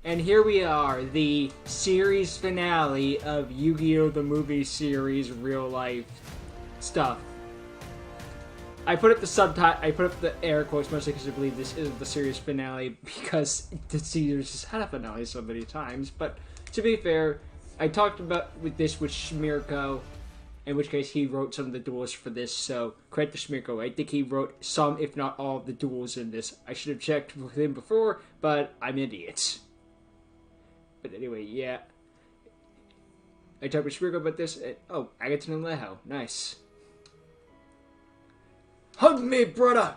And here we are, the series finale of Yu-Gi-Oh! The movie series real life stuff. I put up the subtitle, I put up the air quotes mostly because I believe this isn't the series finale because the series has had a finale so many times. But to be fair, I talked about with Shmirko, in which case he wrote some of the duels for this, so credit to Shmirko. I think he wrote some, if not all, of the duels in this. I should have checked with him before, but I'm an idiot. But anyway, yeah. I talked with Shmirko about this, and, oh, I get to know Leho. Nice. Hug me, brother!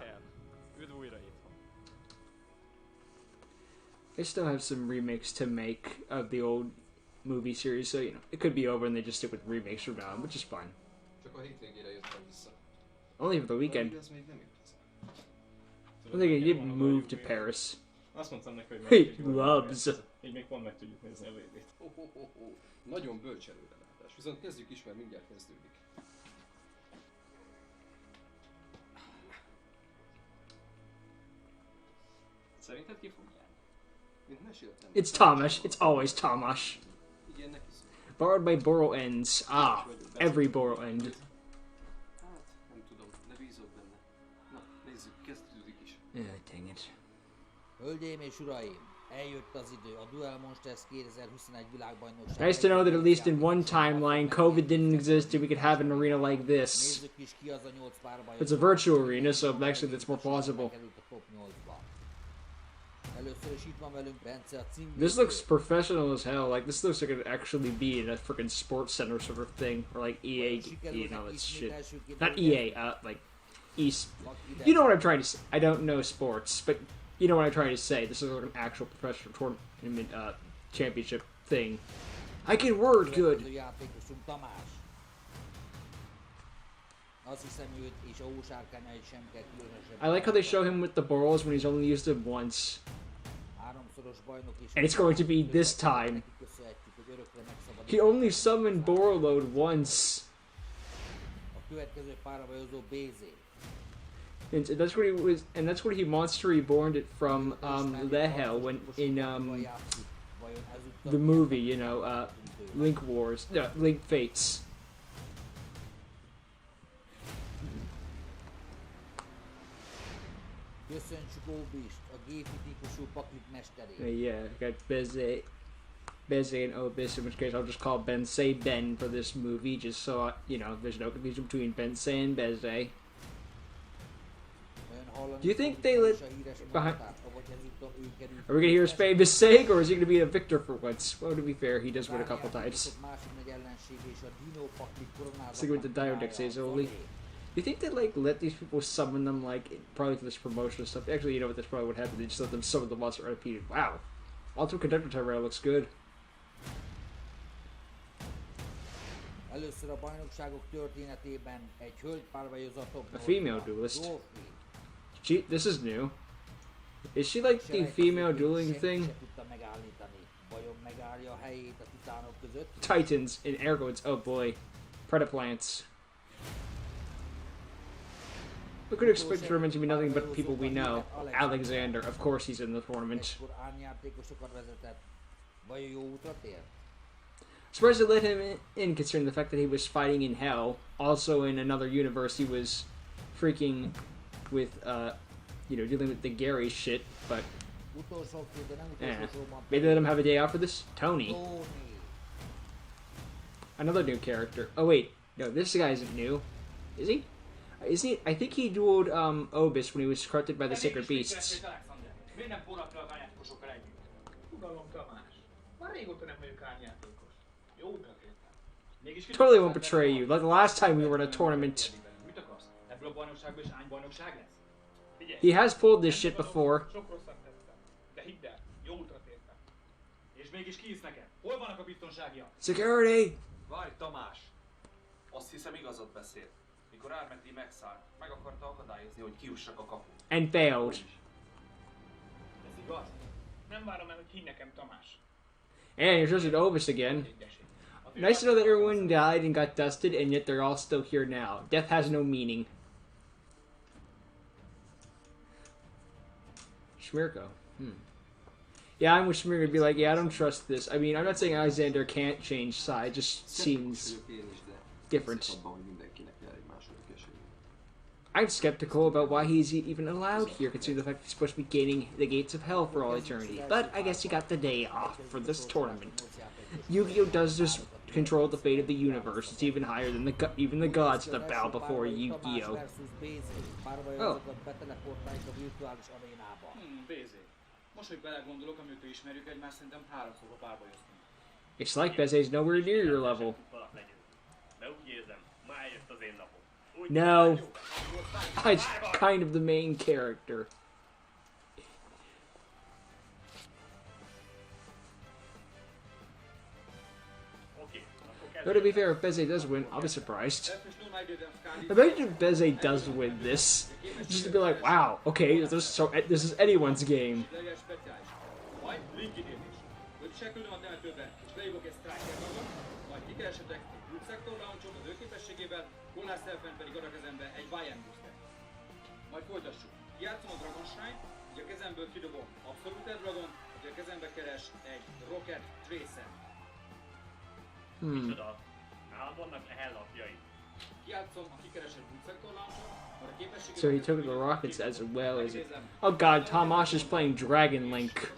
They still have some remakes to make of the old movie series, so, you know, it could be over and they just stick with remakes from now on, which is fine. Only for the weekend. I think he did move to Paris. He loves. Nagyon bölcs előrelátás. Viszont kezdjük is, mert mindjárt kezdődik. Szerinted ki fog nyerni? Mint meséltem. It's Tomasz. It's always Tomasz. Igen, neki szól. Borrowed by Borrow Ends. Ah, every Borrow End. Hát, nem tudom, de bízok benne. Na, nézzük, kezdődik is. Yeah, dang it. Hölgyeim és uraim, eljött az idő, a Duel Monsters 2021 világbajnokság. Nice to know that at least in one timeline, COVID didn't exist and we could have an arena like this. Nézzük is ki az a 8 párbajos. It's a virtual arena, so actually that's more plausible. Először is itt van velünk Bence, a címvédő. This looks professional as hell. Like, this looks like it could actually be in a freaking sports center sort of thing. Or like EA, you know, that shit. Not EA, like, East. You know what I'm trying to say. I don't know sports, but you know what I'm trying to say. This is like an actual professional tournament, championship thing. I can word good. I like how they show him with the Borals when he's only used it once. And it's going to be this time. He only summoned Borreload once. And that's what he was, and that's what he Monster Reborned it from Lehel when in the movie, you know, Link Wars, no, Link Fates. Yeah, got Beze and Obis, in which case I'll just call Bensei Ben for this movie, just so, you know, there's no confusion between Bensei and Beze. Do you think they let behind... Are we gonna hear his famous saying, or is he gonna be a victor for once? Well, to be fair, he does win a couple times. Sticking with the Dio deck says only. Do you think they like let these people summon them like probably for this promotional stuff? Actually, you know what? That's probably what happened. They just let them summon the monster repeated. Wow, Ultimate Conductor Tyrell looks good. A female duelist. This is new. Is she like the female dueling thing? Titans in air quotes. Oh boy, Predaplants. We could expect the tournament to be nothing but people we know. Alexander, of course he's in the tournament. Surprised to let him in considering the fact that he was fighting in hell. Also in another universe he was freaking with, you know, dealing with the Gary shit, but... Maybe let him have a day off for this? Tony. Another new character. Oh wait, no, this guy isn't new. Is he? Isn't he? I think he dueled Obis when he was corrupted by the Sacred Beasts. Totally won't betray you. Like the last time we were in a tournament. He has pulled this shit before. Security! Várj, Tamás! Azt hiszem igazat beszél. Mikor Ármeti megszállt, meg akarta akadályozni, hogy kiussak a kapun. And failed. Ez igaz? Nem várom el, hogy higgy nekem, Tamás. And you're supposed to Obis again. Nice to know that everyone died and got dusted, and yet they're all still here now. Death has no meaning. Shmirko. Yeah, I'm wishing would be like, yeah, I don't trust this. I mean, I'm not saying Alexander can't change side, just seems different. I'm skeptical about why he's even allowed here, considering the fact he's supposed to be gaining the gates of hell for all eternity. But I guess he got the day off for this tournament. Yu-Gi-Oh does just control the fate of the universe. It's even higher than even the gods that bow before Yu-Gi-Oh. Oh. BZ. Most, hogy belegondolok, amióta ismerjük egymást, szerintem 3-szor párba jöttünk. It's like Beze's nowhere near your level. No. I'm kind of the main character. Though to be fair, if Beze does win, I'll be surprised. Imagine if Beze does win this. Just to be like, wow, okay, this is anyone's game. So he took the rockets as well as it. Oh god, Tamash is playing Dragon Link.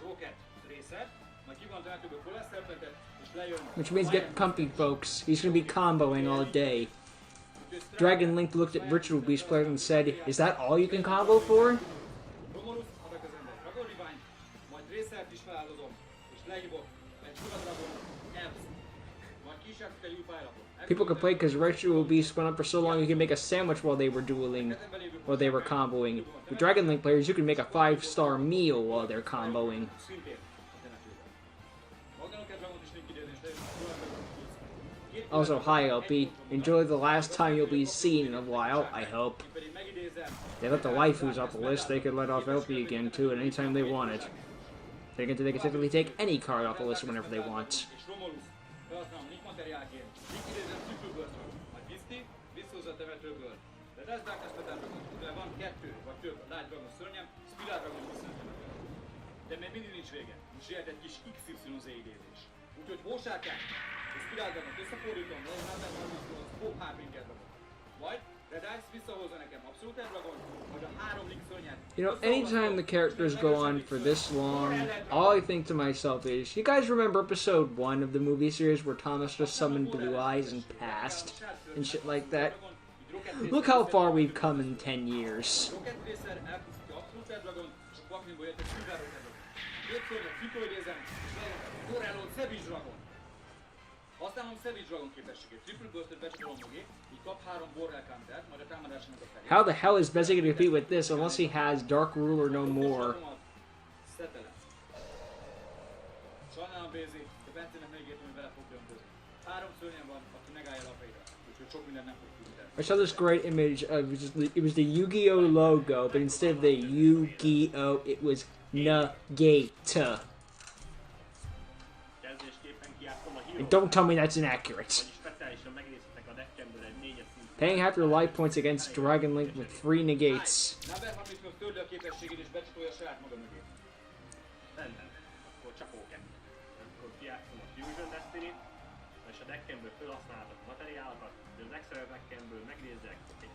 Which means get comfy, folks. He's gonna be comboing all day. Dragon Link looked at Virtual Beast player and said, "Is that all you can combo for?" People complain because Virtual Beast went on for so long you can make a sandwich while they were dueling, while they were comboing. With Dragon Link players, you can make a 5-star meal while they're comboing. Also, hi LP. Enjoy the last time you'll be seen in a while, I hope. They let the waifus off the list, they could let off LP again too at any time they wanted. They can typically take any card off the list whenever they want. You know, anytime the characters go on for this long, all I think to myself is, you guys remember episode 1 of the movie series where Thomas just summoned Blue Eyes and passed and shit like that? Look how far we've come in 10 years. How the hell is Beze going to compete with this unless he has Dark Ruler no more? I saw this great image of it was the Yu-Gi-Oh logo, but instead of the Yu-Gi-Oh, it was Negate. And don't tell me that's inaccurate. Paying half your life points against Dragon Link with 3 negates.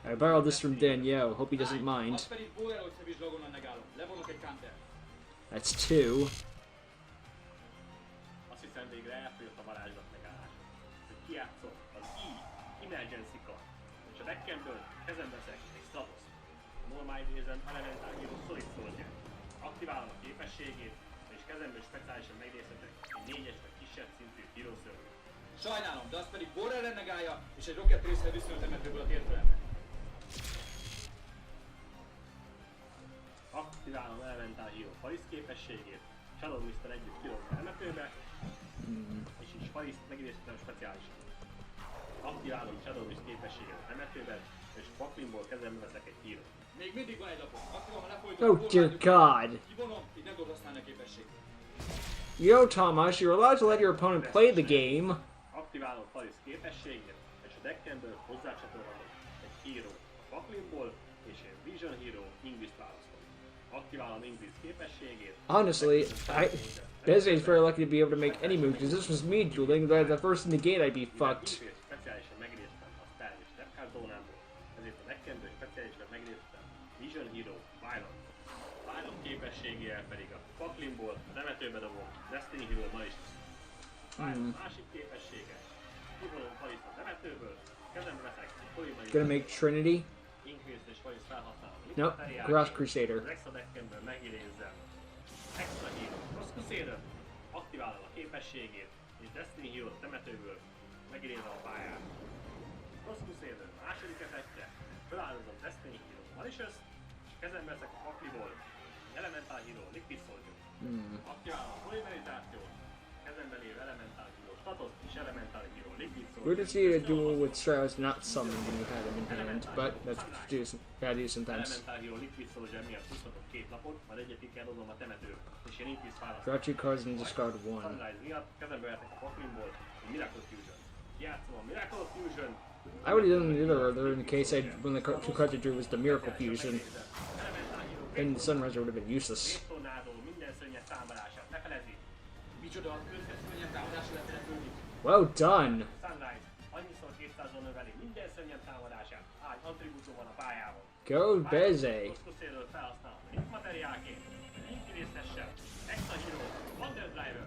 I borrowed this from Danielle. Hope he doesn't mind. That's 2. Sajnálom, de az pedig Borrel renegálja, és egy Rocket Racer viszont emetőből a térfelembe. Aktiválom Elemental Hero Faris képességét, Shadow Mr. együtt kilom a emetőbe, és így Faris megidézhetem speciálisan. Aktiválom Shadow Mr. képességet az emetőbe, és Paklinból kezembe veszek egy hírót. Még mindig van egy lapom. Aktiválom a lefolytó. Oh dear God. Kivonom, így nem tudod használni a képességet. Yo, Thomas, you're allowed to let your opponent play the game. Aktiválom Faris képességét, és a deckemből hozzácsatolhatok egy hero a Paklinból, és egy Vision Hero Ingrist választom. Aktiválom Ingrist képességét. Honestly, Beze's very lucky to be able to make any move, because this was me dueling, but the first negate I'd be fucked. Speciálisan megnéztem a Star és Repkár zónából, ezért a megkendő speciálisan megnéztem Vision Hero, Violent. Violent képességével pedig a Paklimból az emetőbe dobom, Destiny Hero Malicious. Violent másik képessége, kivonom Paliszt az emetőből, kezembe veszek, Gonna make Trinity? Increase és Paliszt felhasználom. Nope, Grass Crusader. Az extra deckemből megidézzem Extra Hero, Cross Crusader, aktiválom a képességét, és Destiny Hero temetőből megidézem a pályát. Cross Crusader második effektje, feláldozom Destiny Hero Malicious, és kezembe veszek a pakliból Elemental Hero Liquid Soldier. Aktiválom a polymerizációt, kezembe lévő Elemental Hero Status és Elemental Hero Liquid Soldier. Good to see a duel with Strauss not summoned when you had him in hand, but that's gotta do sometimes. Elemental Hero Liquid Soldier miatt pusztatok 2 lapot, majd egyet kell dobom a temetőbe, és én increase választom. Draw 2 cards and discard 1. Sunrise miatt kezembe vehetek a Paklimból egy Miracle Fusion. Játszom a Miracle Fusion. I would have done either other in the case when the 2 cards I drew was the Miracle Fusion. Then the Sunriser would have been useless. Tornádó minden szörnyet támadását ne felezi. Micsoda az összes szörnyet támadásra lehetődik. Well done! Sunrise annyiszor 200-on növeli minden szörnyet támadását. Ágy attribútum van a pályában. Go Beze! Osztoszélről felhasználom hit materiálként. Inkinéztessem. Extra Hero. Wonder Driver.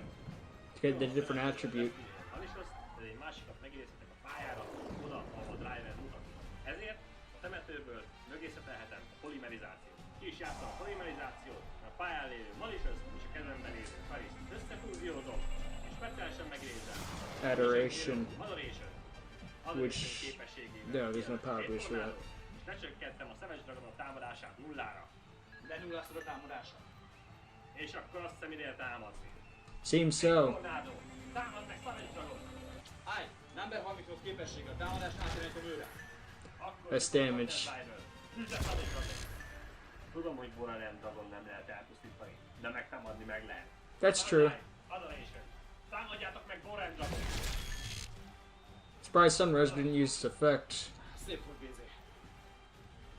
To get the different attribute. Malicious, de egy másikat megidézhetek a pályára, oda, ahol a driver mutat. Ezért a temetőből mögészetelhetem a polymerizációt. Ki is játszom a polymerizációt, a pályán lévő Malicious és a kezemben lévő Paris összefúziózom, és speciálisan megidézem. Adoration. Adoration. Which... No, there's no power boost for that. És lecsökkentem a Savage Dragon támadását nullára. Lenulláztad a támadását. És akkor azt hiszem ide támadni. Seems so. Tornádó. Támad meg Savage Dragon. Állj! Number 30-os képessége, a támadást átjelenítem őre. That's damage. Tudom, hogy Borderland Dragon nem lehet elpusztítani, de megtámadni meg lehet. That's true. Adoration. Támadjátok meg Borderland Dragon. Surprised Sunrise didn't use its effect. Szép volt BZ.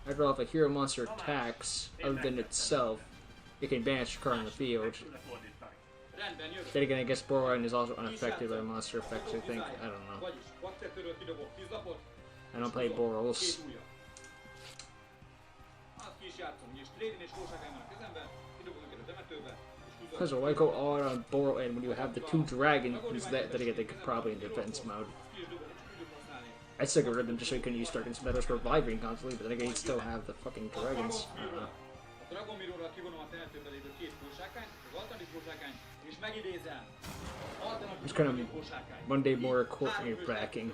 I'd rather if a hero monster attacks, other than itself, it can banish a card on the field. Rendben, jövök. Then again, I guess Boron is also unaffected by monster effects, I think. I don't know. Vagyis, vaktetőről kidobok 10 lapot. I don't play Borals. 2 ujja. Azt ki is játszom, és Lady és Kósákány van a kezemben, kidobok őket a temetőbe, és húzom. Puzzle, why go all on Boral and when you have the 2 dragons that again they could probably in defense mode. Ki is dobom, és tudjuk használni. I'd still get rid of them just so you can use dragons metals for reviving constantly, but then again you'd still have the fucking dragons. I don't know. A Dragon Mirrorral kivonom a temetőbe lévő 2 kósákányt, az alternatív kósákányt, és megidézem. It's kind of one day more quarterbacking,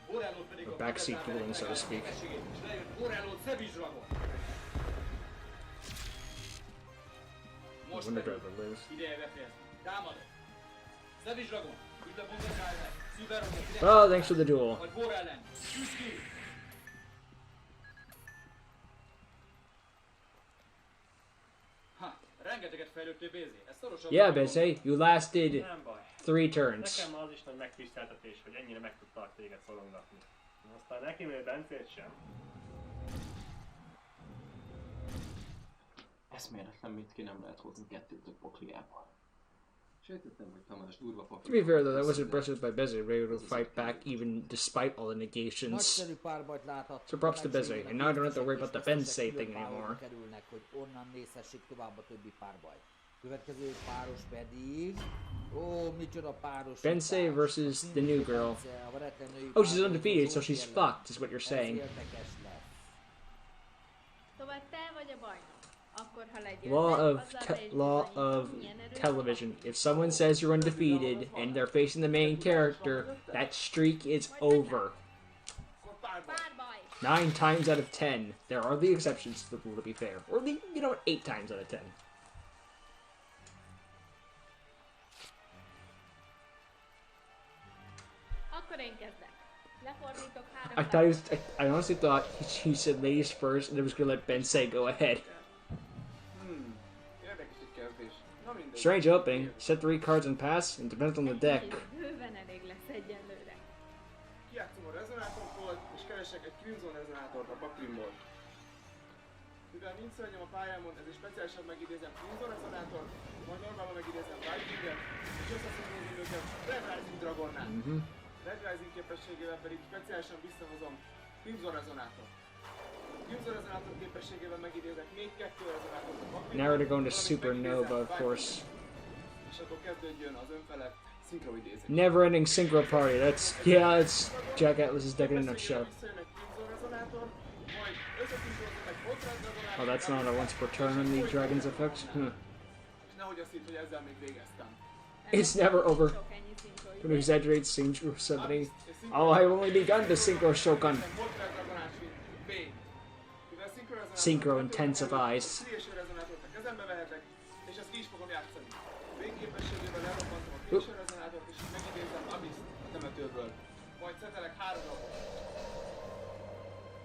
or backseat dueling, so to speak. Wonder Driver lives. Well, thanks for the duel. Rengeteget fejlődtél, BZ. Ez szorosabb. Yeah, Beze, you lasted Nem baj. 3 turns. Nekem az is nagy megtiszteltetés, hogy ennyire meg tudtak téged szorongatni. Aztán neki még Bencét sem. Eszméletlen, mit ki nem lehet hozni kettőtök pokliából. Sejtettem, hogy Tamás durva To pakli. be fair though, that was impressive by Beze, able to fight back even despite all the negations. Nagyszerű párbajt láthattunk. So props to Beze, and now I don't have to worry about the Bensei thing anymore. Kerülnek, hogy onnan nézhessék tovább a többi párbajt. Következő páros pedig... Ó, micsoda páros. Bensei versus the new girl. Oh, she's undefeated, so she's fucked, is what you're saying. Szóval te vagy a bajnok. Akkor, ha legyőzed, Law of television. If someone says you're undefeated and they're facing the main character, that streak is over. Párbaj! 9 times out of 10. There are the exceptions to the rule, to be fair. Or the, 8 times out of 10. Akkor én kezdek. Lefordítok 3 I thought he was, I honestly thought he said ladies first and it was gonna let Bensei go ahead. Érdekes egy kezdés. Na mindegy. Strange opening. Set 3 cards and pass, and depends on the deck. Bőven elég lesz egyenlőre. Kijátszom a rezonátorból, és keresek egy Crimson rezonátort a paklimból. mivel nincs szörnyem a pályámon, ezért speciálisan megidézem Crimson Resonátort, majd normálban megidézem Vikinget, és összeszinkrozom őket Red Rising Dragonnál. Red Rising képességével pedig speciálisan visszahozom Crimson Resonátort. Crimson Resonátor képességével megidézek még 2 rezonátort. Now we're going to Supernova, of course. És akkor kezdődjön az önfelett szinkroidézés. Never ending synchro party. That's Jack Atlas's deck in a nutshell. Oh, that's not a once per turn on the dragon's effect? Huh. It's never over. Don't exaggerate synchro summoning. Oh, I've only begun to synchro Shogun. Synchro intensifies. Oop.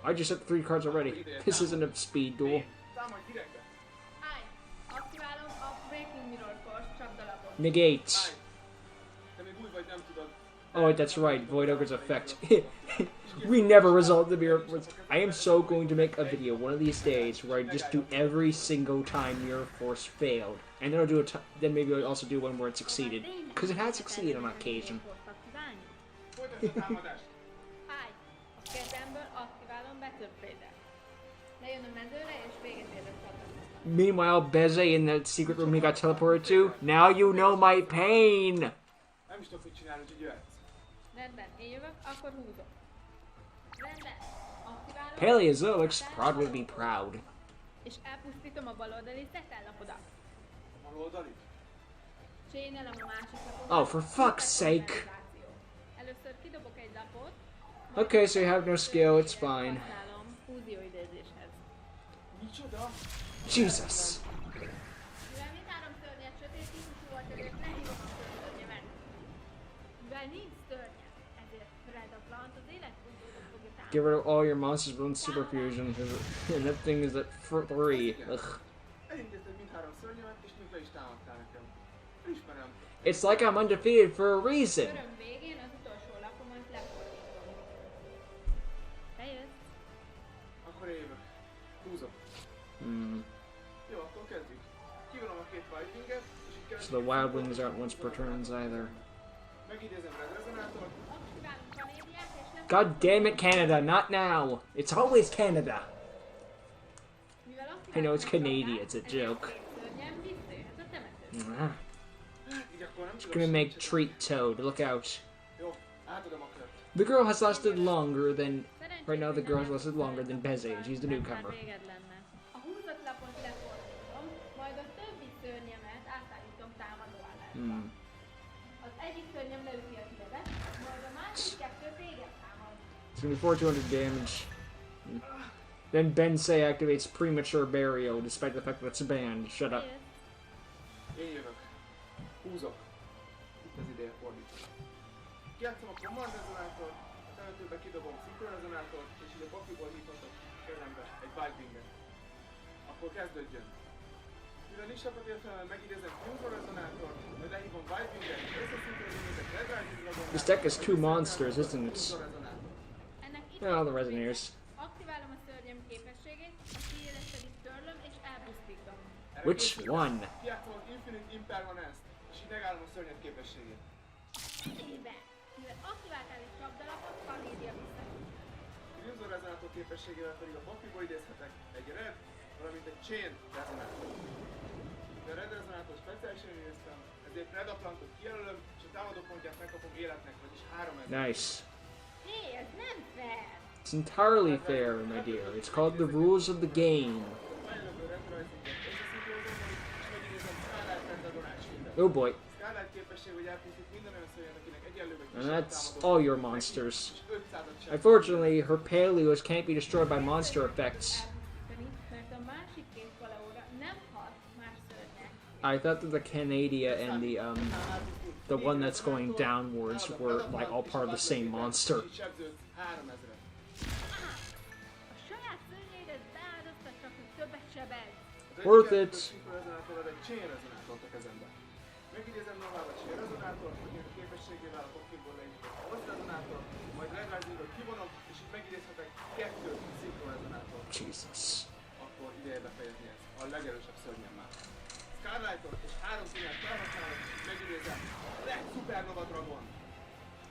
I just hit 3 cards already. This isn't a speed duel. Negate. Oh, that's right. Void Ogre's effect. We never resolved the mirror force. I am so going to make a video one of these days where I just do every single time mirror force failed, and then I'll do then maybe I'll also do one where it succeeded, because it had succeeded on occasion. Meanwhile, Beze in the secret room he got teleported to. Now you know my pain. Paleozoics probably be proud. És elpusztítom a baloldali szetellapodat. Chain-elem a másik lapon. Oh, for fuck's sake. Először kidobok egy lapot. Okay, so you have no skill, it's fine. Használom fúzióidézéshez. Jesus. Mivel mindhárom szörnyet sötét típusú volt, ezért lehívom a szörnyemet. Mivel nincs szörnyet, ezért Predaplant az életfogyódot fogja támadni. Get rid of all your monsters with super fusion, and that thing is at 3. Ugh. It's like I'm undefeated for a reason. Köröm végén az utolsó lapomat lefordítom. Bejössz? Akkor én jövök. Húzom. Jó, akkor kezdjük. Kivonom a 2 Vikinget, és így So the wild wings aren't once per turns either. megidézem Red Resonátort. Aktiválunk Kanédiát, és nem... God damn it, Canada, not now. It's always Canada. Mivel I know it's aktiváltam Canadian, a it's a ezért joke. két szörnyem visszajöhet a temetőbe. Ah, Így akkor nem it's tudok gonna make semmit Treat Toad, look out. Jó, átadom a kört. The girl has lasted longer than... Right now the girl has lasted longer than Beze, and she's the newcomer. Réged lenne. A húzott lapot lefordítom, majd a többi szörnyemet átállítom támadó állásba. Az egyik szörnyem leüti a tiédet, majd a másik 2 téged támad. It's gonna be 400 damage. Then Bensei activates Premature Burial, despite the fact that it's banned. Shut up. Én jövök. Húzok. Itt az ideje fordítani. Kijátszom a Command Resonátort, a temetőbe kidobom Synchro Resonátort, és így a pakliból hívhatok kezembe egy Vikinget. Akkor kezdődjön. Mivel nincs lapat értelme, megidézem Crimson Resonátort, majd lehívom Vikinget, összeszinkrozom őket Red Rising Dragonnál. This deck has 2 monsters, isn't it? Crimson Resonátor. Ennek itt Oh, the Resonators. aktiválom a szörnyem képességét, a tiédet pedig törlöm és elpusztítom. Erre Which készülök. one? Kijátszom az Infinite Impermanence-t, és így megállom a szörnyet képességét. Ébe! Mivel aktiváltál egy csapdalapot, Kanédia visszaüt. Crimson Resonátor képességével pedig a pakliból idézhetek egy Red, valamint egy Chain Resonátort. De a Red Resonátor speciálisan idéztem, ezért Predaplantot kijelölöm, és a támadópontját megkapom életnek, vagyis 3000. Nice. Hé, ez nem fair! It's entirely fair, my dear. It's called the rules of the game. Fejlődő Red Risinget összeszinkrozom, és megidézem Skylight Pentagonál Shield-et. Oh boy. Skylight képesség, hogy elpusztít minden olyan szörnyet, akinek egyenlő vagy And kisebb that's támadó all pontja, your monsters. és 500-at sem. Unfortunately, her Paleos can't be destroyed by monster effects. Elpusztítani, mert a másik két palaóra nem hat más szörnyek. I thought that the Canadia and the one that's going downwards were like all part of the same monster. Így sebződsz 3000-et. A saját szörnyeidet beáldoztad csak, hogy többet sebez. Az Worth egyik it. ebből Synchro Resonátort egy Chain Resonátort a kezembe. Megidézem normál a Chain Resonátort, akinek a képességével a pokébból leindítom a Force Resonátort, majd Red Risingot kivonom, és így megidézhetek 2 Synchro Resonátort. Jesus. Akkor ideje befejezni ezt. A legerősebb szörnyen már. Skylightot és 3 színet felhasználok, megidézem. Supernova Dragon.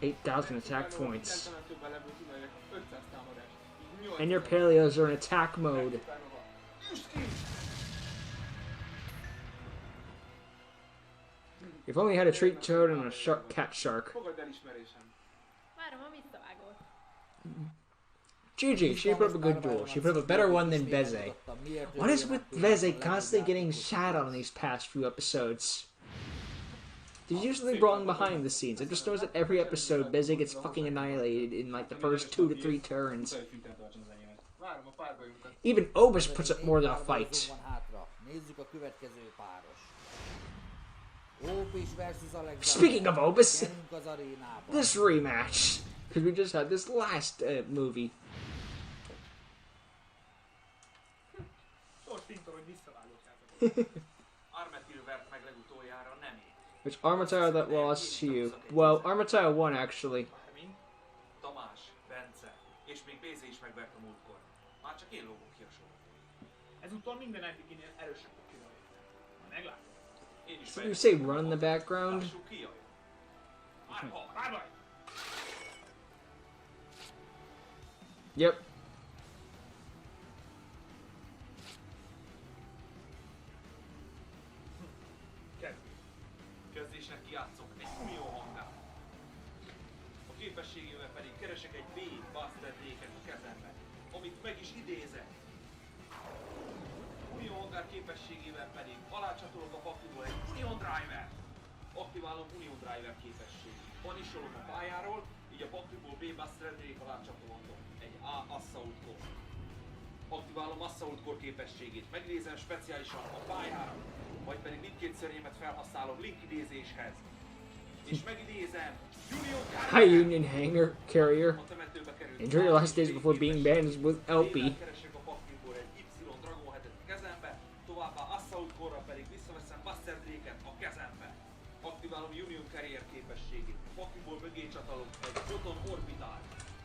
8,000 attack points. Szentelen többen levő tudnának 500 támadás. Így 8 And your paleos are in attack mode. Supernova. Üst ki! If only had a treat toad and a cat shark. Fogadd elismerésem. Várom a visszavágót. GG, she put up a good duel. She put up a better one than Beze. What is with Beze constantly getting shat on these past few episodes? Did you do something wrong behind the scenes? I just noticed that every episode Beze gets fucking annihilated in like the first 2 to 3 turns. Várom a párbajunkat. Even Obus puts up more than a fight. Van hátra. Nézzük a következő páros. Opis versus Alexander. Speaking of Obus, Gyerünk az arénába. this rematch, because we just had this last movie. Sors szintől, hogy visszavágott Armetil vert meg legutoljára nem én. Which Armatile that lost to you? Well, Armatile won actually. Mármint Tamás, Bence, és még Bézé is megvert a múltkor. Már csak én lógom ki a sor. Ezúttal minden eddiginél erősebb a kirajt. Majd meglátod. Én is So you say run in the background? Lássuk ki jaj. Rábaj! Yep. Kezdésnek kijátszok egy unió hangát. A képességével pedig keresek egy B-Buster D-ket a kezembe, amit meg is idézek. Unió hangár képességével pedig alácsatolok a pakliból egy Union Driver. Aktiválom Union Driver képességét. Panisolom a pályáról, így a pakliból B-Buster D-ket alácsatolhatom. Egy A-Assault Core. Aktiválom Assault Core képességét, megnézem speciálisan a pályára, majd pedig mindkét szörnyemet felhasználom link idézéshez. És megidézem Union Hi, Union Hanger Carrier. a temetőbe került. Enjoy your last days before being bandaged with LP. Keresek a pakliból egy Y Dragon Headet a kezembe, továbbá Assault Core-ra pedig visszaveszem Buster Drake-et a kezembe. Aktiválom Union Carrier képességét. A pakliból mögé csatolok egy Proton Orbital,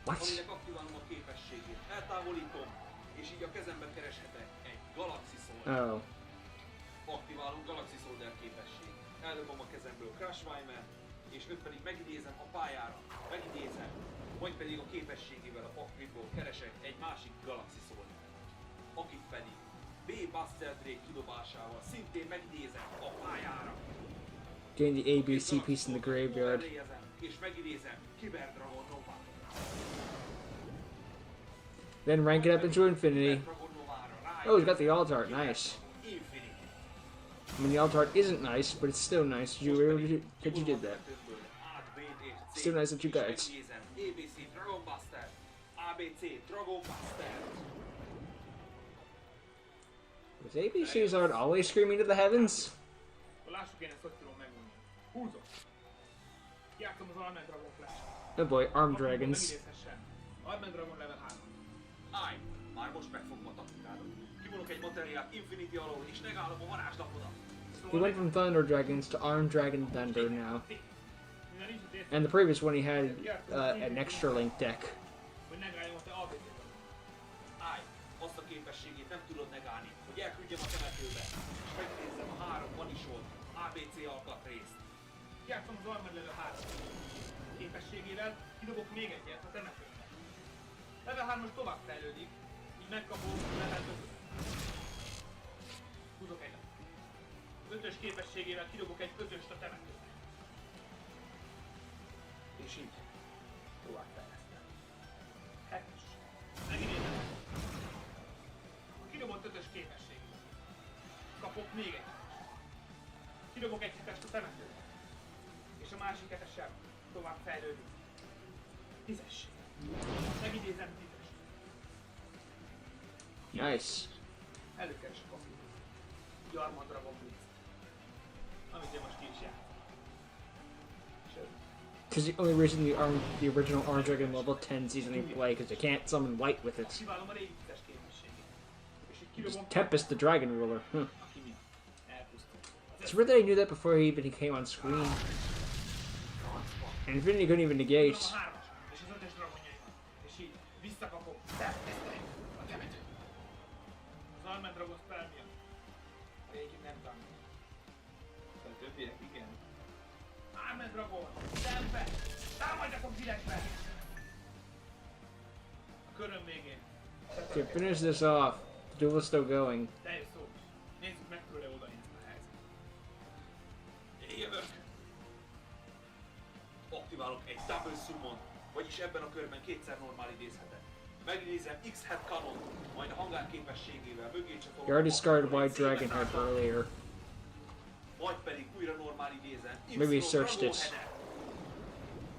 What? aminek aktiválom a képességét. Eltávolítom, és így a kezembe kereshetek egy Galaxy Sword. Oh. Aktiválunk Galaxy Soldier képességet. Eldobom a kezemből Crush Weimer, és őt pedig megidézem a pályára. Megidézem, majd pedig a képességével a pakliból keresek egy másik Galaxy Soldier, akit pedig B-Buster Drake kidobásával szintén megidézem a pályára. Getting the ABC piece in the graveyard. Elejezem, és megidézem Kyber Dragon Nova. Then rank it up into infinity. Dragon Novára Oh, he's got the alt art. Nice. Infinity. I mean, the alt art isn't nice, but it's still nice. That you did that. Still nice that you got it. ABC Dragon Buster. ABC Dragon Buster. Was ABC's art always screaming to the heavens? Lássuk én ezt, hogy tudom megmondani. Húzom. Játszom az Armed Dragon Flash. Oh boy, Arm Dragons. Megidézhessen. Armed Dragon level 3. Állj! Már most megfogom a taktikádot. Kivonok egy materiát Infinity alól, és negálom a varázslapodat. He went from Thunder Dragons to Arm Dragon Thunder now. Mivel nincs itt And the previous one he had an extra link deck. hogy negáljon a te ABC-t. Állj! Azt a képességét nem tudod negálni, hogy elküldjem a temetőbe, és megnézzem a 3 manisolt ABC alkatrészt. Játszom az Armed level 3. Képességével kidobok még egyet a temetőbe. Level 3-as tovább fejlődik, így megkapom level 5-öt. Húzok egyet. Az 5-ös képességével kidobok egy 5-öst a temetőbe. És így tovább fejlesztem. 7-es. Megidézem. A kidobott 5-ös képességével kapok még egy 7-est. Kidobok egy 7-est a temetőbe. És a másik 7-essel tovább fejlődik. 10-es. Megidézem 10-est. Nice. Előkeresek a filmet. Armand Dragon Blitz. Amit én most ki is játszom. Sőt. Because the only reason the original Arm Dragon level 10 season they play, because they can't summon white with it. Aktiválom a régi 10-es képességét. És így Just kidobom Tempest the Dragon Ruler. Huh. aki miatt. Elpusztul. It's weird that I knew that before he even came on screen. And Infinity couldn't even negate. Kidobom a 3-as és az 5-ös dragonjaimat. És így visszakapom. A temetőt. Az Armen Dragon spell miatt. A régi nem tanul. A többiek igen. Armen Dragon! Szembe! Támadjatok direktbe! A köröm végén. Okay, finish this off. The duel is still going. Teljes szó. Nézzük meg tőle oldani ezt a helyzetet. Én jövök. Aktiválok egy double summon, vagyis ebben a körben kétszer normál idézhetek. Megidézem X-Head Canon, majd a hangár képességével mögé csatolom. You already discarded White Dragon Head earlier. Majd pedig újra normál idézem Maybe Y search Dragon this. Headet.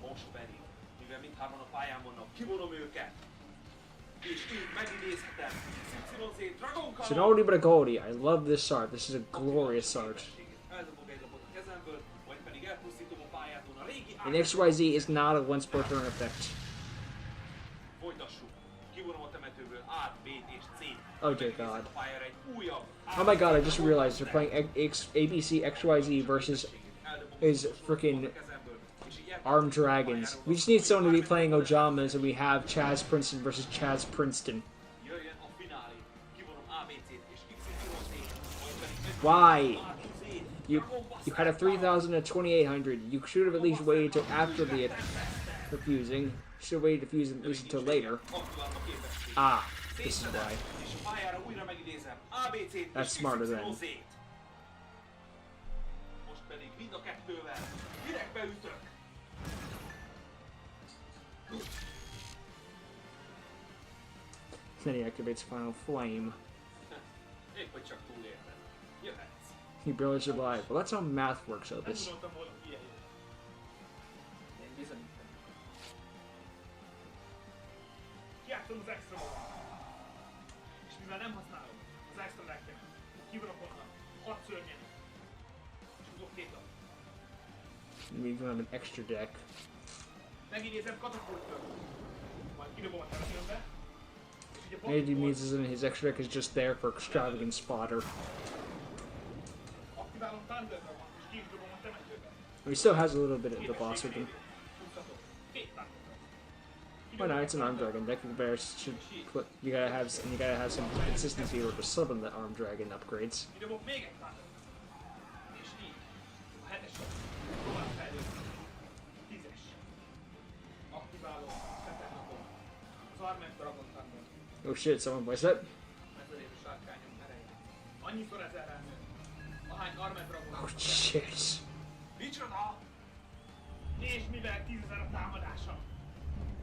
Most pedig, mivel mindhárman a pályán vannak, kivonom őket. És így megidézhetem YZ Dragon Canon. Sonori Bragodi, I love this art. This is a glorious art. Eldobok egy lapot a kezemből, majd pedig elpusztítom a pályádon a régi And XYZ is not a once per turn effect. Folytassuk. Kivonom a temetőből A, B-t és C-t. Oh dear Megidézem God. a pályára egy újabb Oh my god, I just realized they're playing ABC XYZ versus his freaking Armed Dragons. We just need someone to be playing Ojamas, and we have Chaz Princeton versus Chaz Princeton. Jöjjön a finálé. Kivonom A, B, C-t és XYZ-t. Majd pedig Why? A, Z-t. You had a 3,000 and a 2,800. You should have at least waited till after the refusing. Should have waited to fuse at least until later. Aktiválom a képességet. Ah, this is why. És a pályára újra megidézem A, B, C-t That's és smarter than. XYZ-t. Most pedig mind a kettővel direktbe ütök. Then he activates Final Flame. Épp hogy csak túléltem. Jöhetsz. He barely survived. Well, that's how math works, Nem Opus. gondoltam volna, hogy ilyen jön. Én bizonyítom. Kiátszom az extra magat. És mivel nem használom az extra decket, kivrok onnan 6 szörnyet. És húzok 2 lapot. We even have an extra deck. Megidézem katapultől. Majd kidobom a temetőmbe. És ugye Maybe he means his extra deck is just there for extravagant spotter. aktiválom Thunder Dragon, és ki is dobom a temetőbe. He still has a little bit of the boss with him. Húzhatok. 2 Thunder Well, Dragon. no, it's an armed dragon. Deck of bears should put. You gotta have some consistency in order to summon the armed dragon upgrades. Kidobom még egy Thunder Dragon. És így. A 7-es tovább fejlődni. 10-es. Aktiválom Teternapon. Az Armen Dragon Thunder. Oh shit! Someone voice that. Mezőlépő sárkányom ereje. Annyiszor ezerrel nő. Ahány Armen Dragon. Oh shit! Micsoda? És mivel 10.000 a támadása,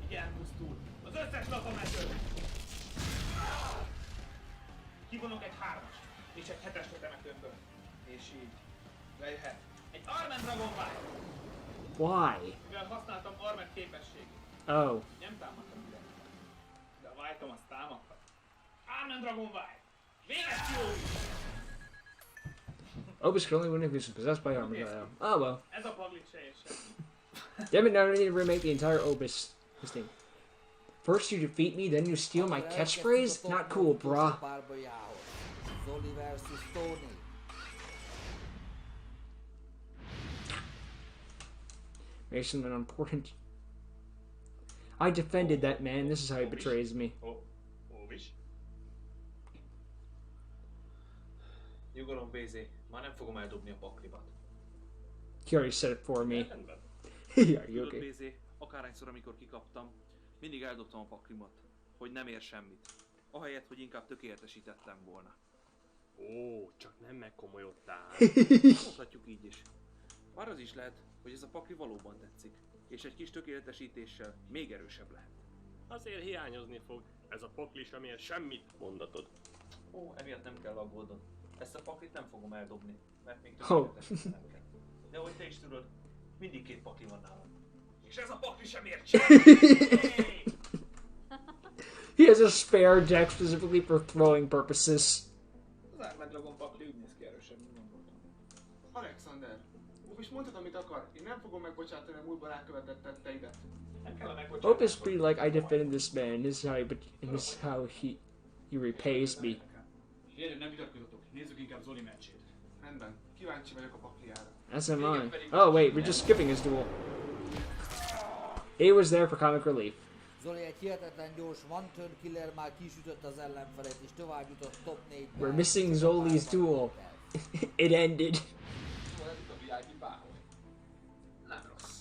így elpusztul az összes lapamező. Kivonok egy 3-as és egy 7-es a temetőmből. És így lejöhet egy Armen Dragon White. Why? Mivel használtam Armen képességét, Oh. nem támadtam ide. De a White-om azt támadta. Armen Dragon White! Véres jó! Opus can only win if he's possessed by armor. Oh well. Ez a paglit se ér semmi. Damn it! Now I need to remake the entire Opus. This thing. First you defeat me, then you steal my catchphrase? Not cool, brah. Zoli versus Tony. Mason, an important. I defended that man. This is how he betrays me. Óvis. Nyugalom, BZ. Már nem fogom eldobni a paklimat. He already said it for me. Rendben. Are you Tudod, okay? BZ, akárhányszor, amikor kikaptam, mindig eldobtam a paklimat, hogy nem ér semmit. Ahelyett, hogy inkább tökéletesítettem volna. Ó, csak nem megkomolyodtál. Mondhatjuk így is. Bár az is lehet, hogy ez a pakli valóban tetszik, és egy kis tökéletesítéssel még erősebb lehet. Azért hiányozni fog. Ez a pakli sem ér semmit, mondatod. Ó, emiatt nem kell aggódnod. Ezt a paklit nem fogom eldobni, mert még Oh. tökéletesítenem kell. De ahogy te is tudod, mindig 2 pakli van nálam. És ez a pakli sem ér semmit! He has a spare deck specifically for throwing purposes. Az Armen Dragon pakli úgy néz ki erősebb, mint gondoltam. Alexander, és mondtad, amit akar. Én nem fogom megbocsátani a múltban elkövetett tetteidet. Nem kell a megbocsátás. Opus be like, I defended this man. This is how he repays me. Gyerünk, nem vitatkozatok. Nézzük inkább Zoli meccsét. Rendben, kíváncsi vagyok a pakliára. As am I. Oh wait, we're just skipping his duel. He was there for comic relief. Zoli egy hihetetlen gyors one turn killer már kisütött az ellenfelet és tovább jutott top 4-be. We're missing Zoli's duel. It ended. Szóval ez itt a VIP páholy. Nem rossz.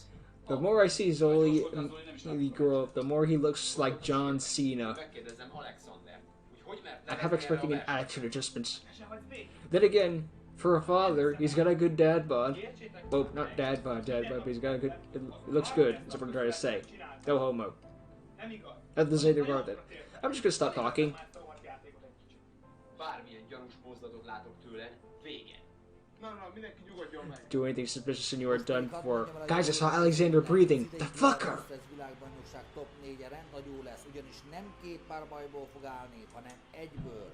The more I see Zoli grow up, the more he looks like John Cena. Megkérdezem Alexander, hogy mert I have expecting an attitude adjustment. Then again, for a father, he's got a good dad bod. Well, not dad bod, but he's got a good. It looks good. That's what I'm trying to say. No homo. Nothing to say about that. I'm just gonna stop talking. Bármilyen gyanús mozdulatot látok tőle, vége. Na, mindenki nyugodjon meg. Do anything suspicious and you are done for. Guys, I saw Alexander breathing. The fucker! Ez világbajnokság top 4-e rendhagyó lesz, ugyanis nem 2 párbajból fog állni, hanem egyből.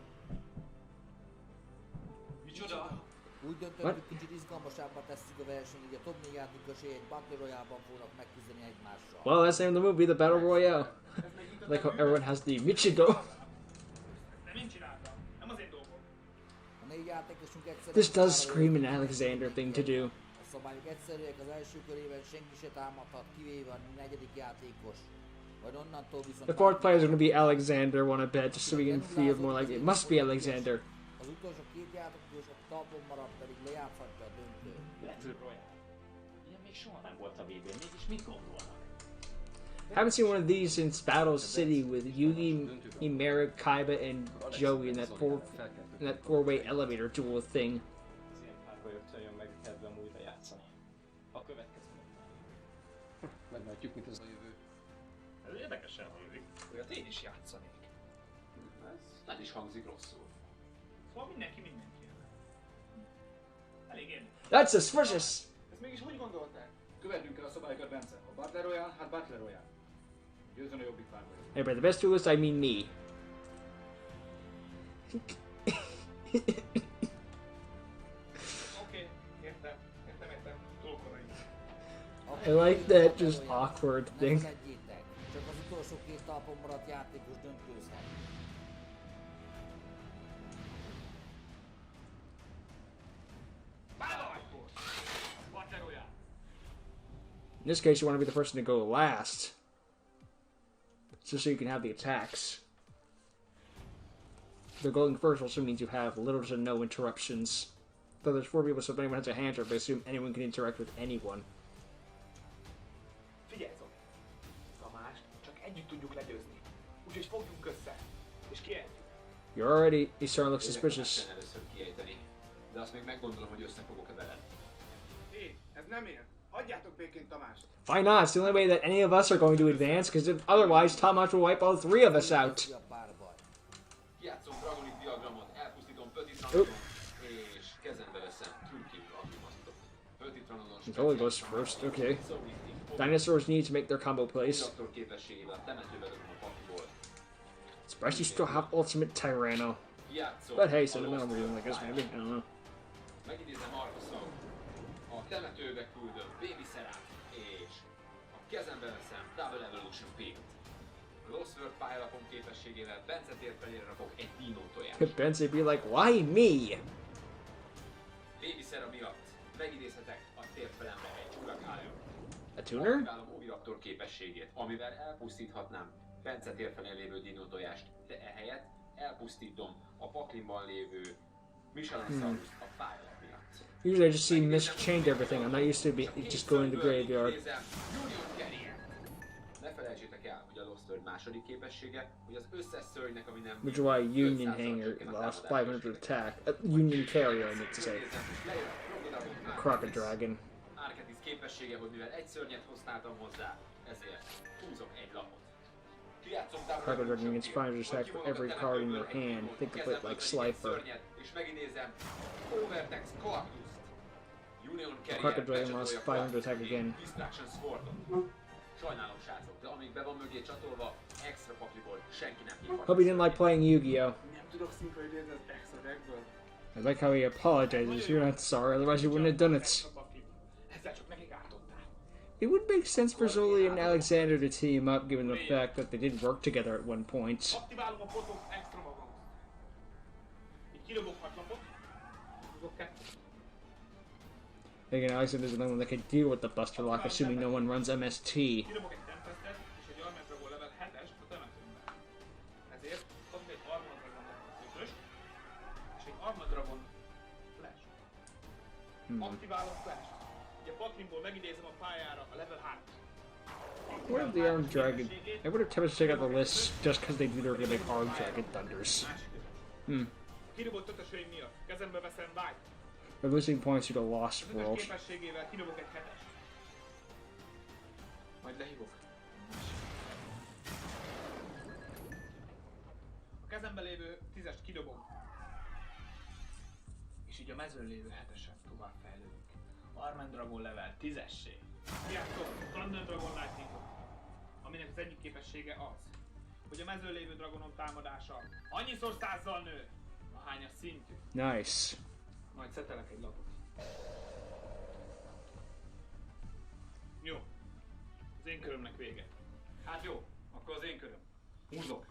Micsoda? Úgy döntöttük, kicsit izgalmasabbá tesszük a versenyt, így a top 4 játékosai egy Battle Royale-ban fognak megküzdeni egymással. Well, that's the name of the movie, the Battle Royale. Like how everyone has the Michido. Nem én csináltam. Nem az én dolgom. A 4 játékosunk egyszerűen... This does scream an Alexander thing to do. A szabályok egyszerűek, az első körében senki se támadhat, kivéve a 4. játékos. Majd onnantól viszont... The fourth player is going to be Alexander, want to bet, just so we can feel more like it must be Alexander. Az utolsó 2 játékos a talpon maradt, pedig lejátszhatja a döntőt. Battle Royale. Ilyen még soha nem volt a VB-n, mégis mit gondolnak? Haven't seen one of these since Battle City with Yugi, Merrick, Kaiba, and Joey in that four-way elevator duel thing. Az ilyen párbajoktól jön meg kedvem újra játszani. A következő. Meglátjuk, mit az a jövő. Ez érdekesen hangzik. Olyat én is játszanék. Ez nem is hangzik rosszul. Szóval mindenki. Elég én. That's suspicious! Ezt mégis hogy gondolták? Követnünk kell a szabályokat, Bence. A Battle Royale, hát Battle Royale. Győzön a jobbik párbaj. Hey, by the best duelist, I mean me. Oké, értem. Túl korai. I like that just awkward Ne thing. feledjétek, csak az utolsó 2 talpon maradt játékos döntőzhet. Battle Royale. In this case, you want to be the person to go last. Just so you can have the attacks. The going first also means you have little to no interruptions. Though there's 4 people, so if anyone has a hand up, I assume anyone can interact with anyone. Figyelj, Zoli! Tamást csak együtt tudjuk legyőzni. Úgyhogy fogjunk össze, és kiejtjük. You're already starting to look suspicious. Érdekesen először kiejteni, de azt még meggondolom, hogy össze fogok-e veled. Hé, ez nem ér. Hagyjátok békén Tamást. Why not? It's the only way that any of us are going to advance, because otherwise Tomasz will wipe all 3 of us out. A párbaj. Kijátszom Dragonik diagramot, elpusztítom Pötitranolon, és kezembe veszem Trünkit alkalmaztok. Pötitranolon Zoli goes first, okay. Dinosaurs need to make their combo plays. Raptor képességével temetőbe dobom a pakiból. Especially still have Ultimate Tyranno. Kijátszom But hey, a sentimental reason, I guess, maybe. I don't know. Megidézem Arkuszon. A temetőbe küldöm Baby Serát, és a kezembe veszem Double Evolution Pit. Lost World pályalapom képességével Bence térfelére rakok egy dino tojást. Ben's be like, why me? Baby Sera miatt megidézhetek a térfelembe egy Hurakálion. A tuner? Aktiválom Oviraptor képességét, amivel elpusztíthatnám Bence térfelén lévő dino tojást, de ehelyett elpusztítom a paklimban lévő Michelin-Saurus a pályalap miatt. Usually I just see Miss change everything. I'm not used to just going to the graveyard. Ne felejtsétek el, hogy a Lost World második képessége, hogy az összes szörnynek, ami nem... Which is why Union Hanger lost 500 attack. Union Carrier, I meant to say. Crocodile Dragon. Arketis képessége, hogy mivel egy szörnyet használtam hozzá, ezért húzok egy lapot. Kijátszom Crocodile Dragon gets 500 attack for every card in your hand. Think of it like Slifer. És megidézem Overtex Coactus-t. Union Carrier Crocodile Dragon lost 500 attack again. Distraction Sword-ot. Sajnálom, srácok, de amíg be van mögé csatolva, extra pakliból senki nem hívhat. Hope he didn't like playing Yu-Gi-Oh! Nem tudok szinkronidézni az extra deckből. I like how he apologizes. You're not sorry, otherwise you wouldn't have done it. Ezzel csak nekik ártottál. It would make sense for Zoli and Alexander to team up, given the fact that they did work together at one point. Aktiválom a botot extra magam. Így kilövök 6 lapot. Húzok 2. Again, Alexander's the only one that can deal with the Buster Lock, assuming no one runs MST. Kilövök egy Tempestet, és egy Almendra level 7-es, Aktiválom Flash. Ugye Paklimból megidézem a pályára a level 3. What if the Armed Dragon? I would have tempted to check out the list just because they were gonna make Armed Dragon Thunders. Kidobott ötösöim miatt. Kezembe veszem White. They're losing points to the Lost Az ötös World. képességével kidobok egy 7-es. Majd lehívok. A kezemben lévő 10-est kidobom. És így a mezőn lévő 7-esen tovább fejlődik. Armen Dragon level 10-essé. Játszom Thunder Dragon Lightningot, aminek az egyik képessége az, hogy a mezőn lévő dragonom támadása annyiszor 100-zal nő, ahányas szintű. Nice. Majd szetelek egy lapot. Jó. Az én körömnek vége. Hát jó, akkor az én köröm. Húzok.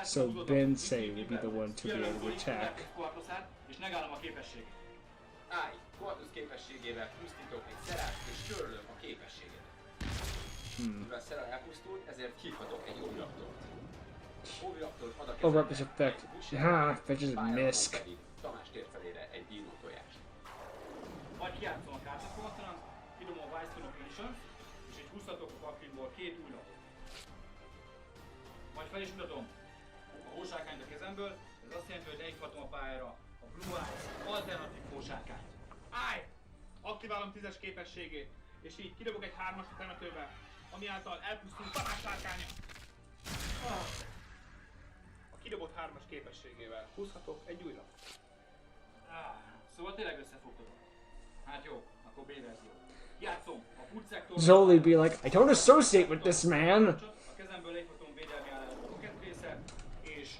So Bensei will be the one to be able to attack. És megállom a képességet. Állj! Quartus képességével pusztítok egy szerát és törlöm a képességet. Mivel a szera elpusztult, ezért hívhatok egy Oviraptort. Oviraptor ad a kezembe Overup is effect. Ah, fetches a misc. Tamás tér felére egy dino tojást. Majd kijátszom a kártyafortalant, kidom a Wise Location, és egy húzhatok a paklimból 2 új lapot. Majd fel is mutatom a hósárkányt a kezemből, ez azt jelenti, hogy lehívhatom a pályára a Blue Eyes alternatív hósárkányt. Állj! Aktiválom 10-es képességét, és így kidobok egy 3-as a temetőbe, ami által elpusztul Tamás sárkánya. A kidobott 3-as képességével húzhatok egy új lapot. Szóval tényleg összefogtatok. Hát jó, akkor B-verzió. Játszom a Food Zoli be like, I don't associate with this man. A kezemből léphatom védelmi állásba Rocket Racer és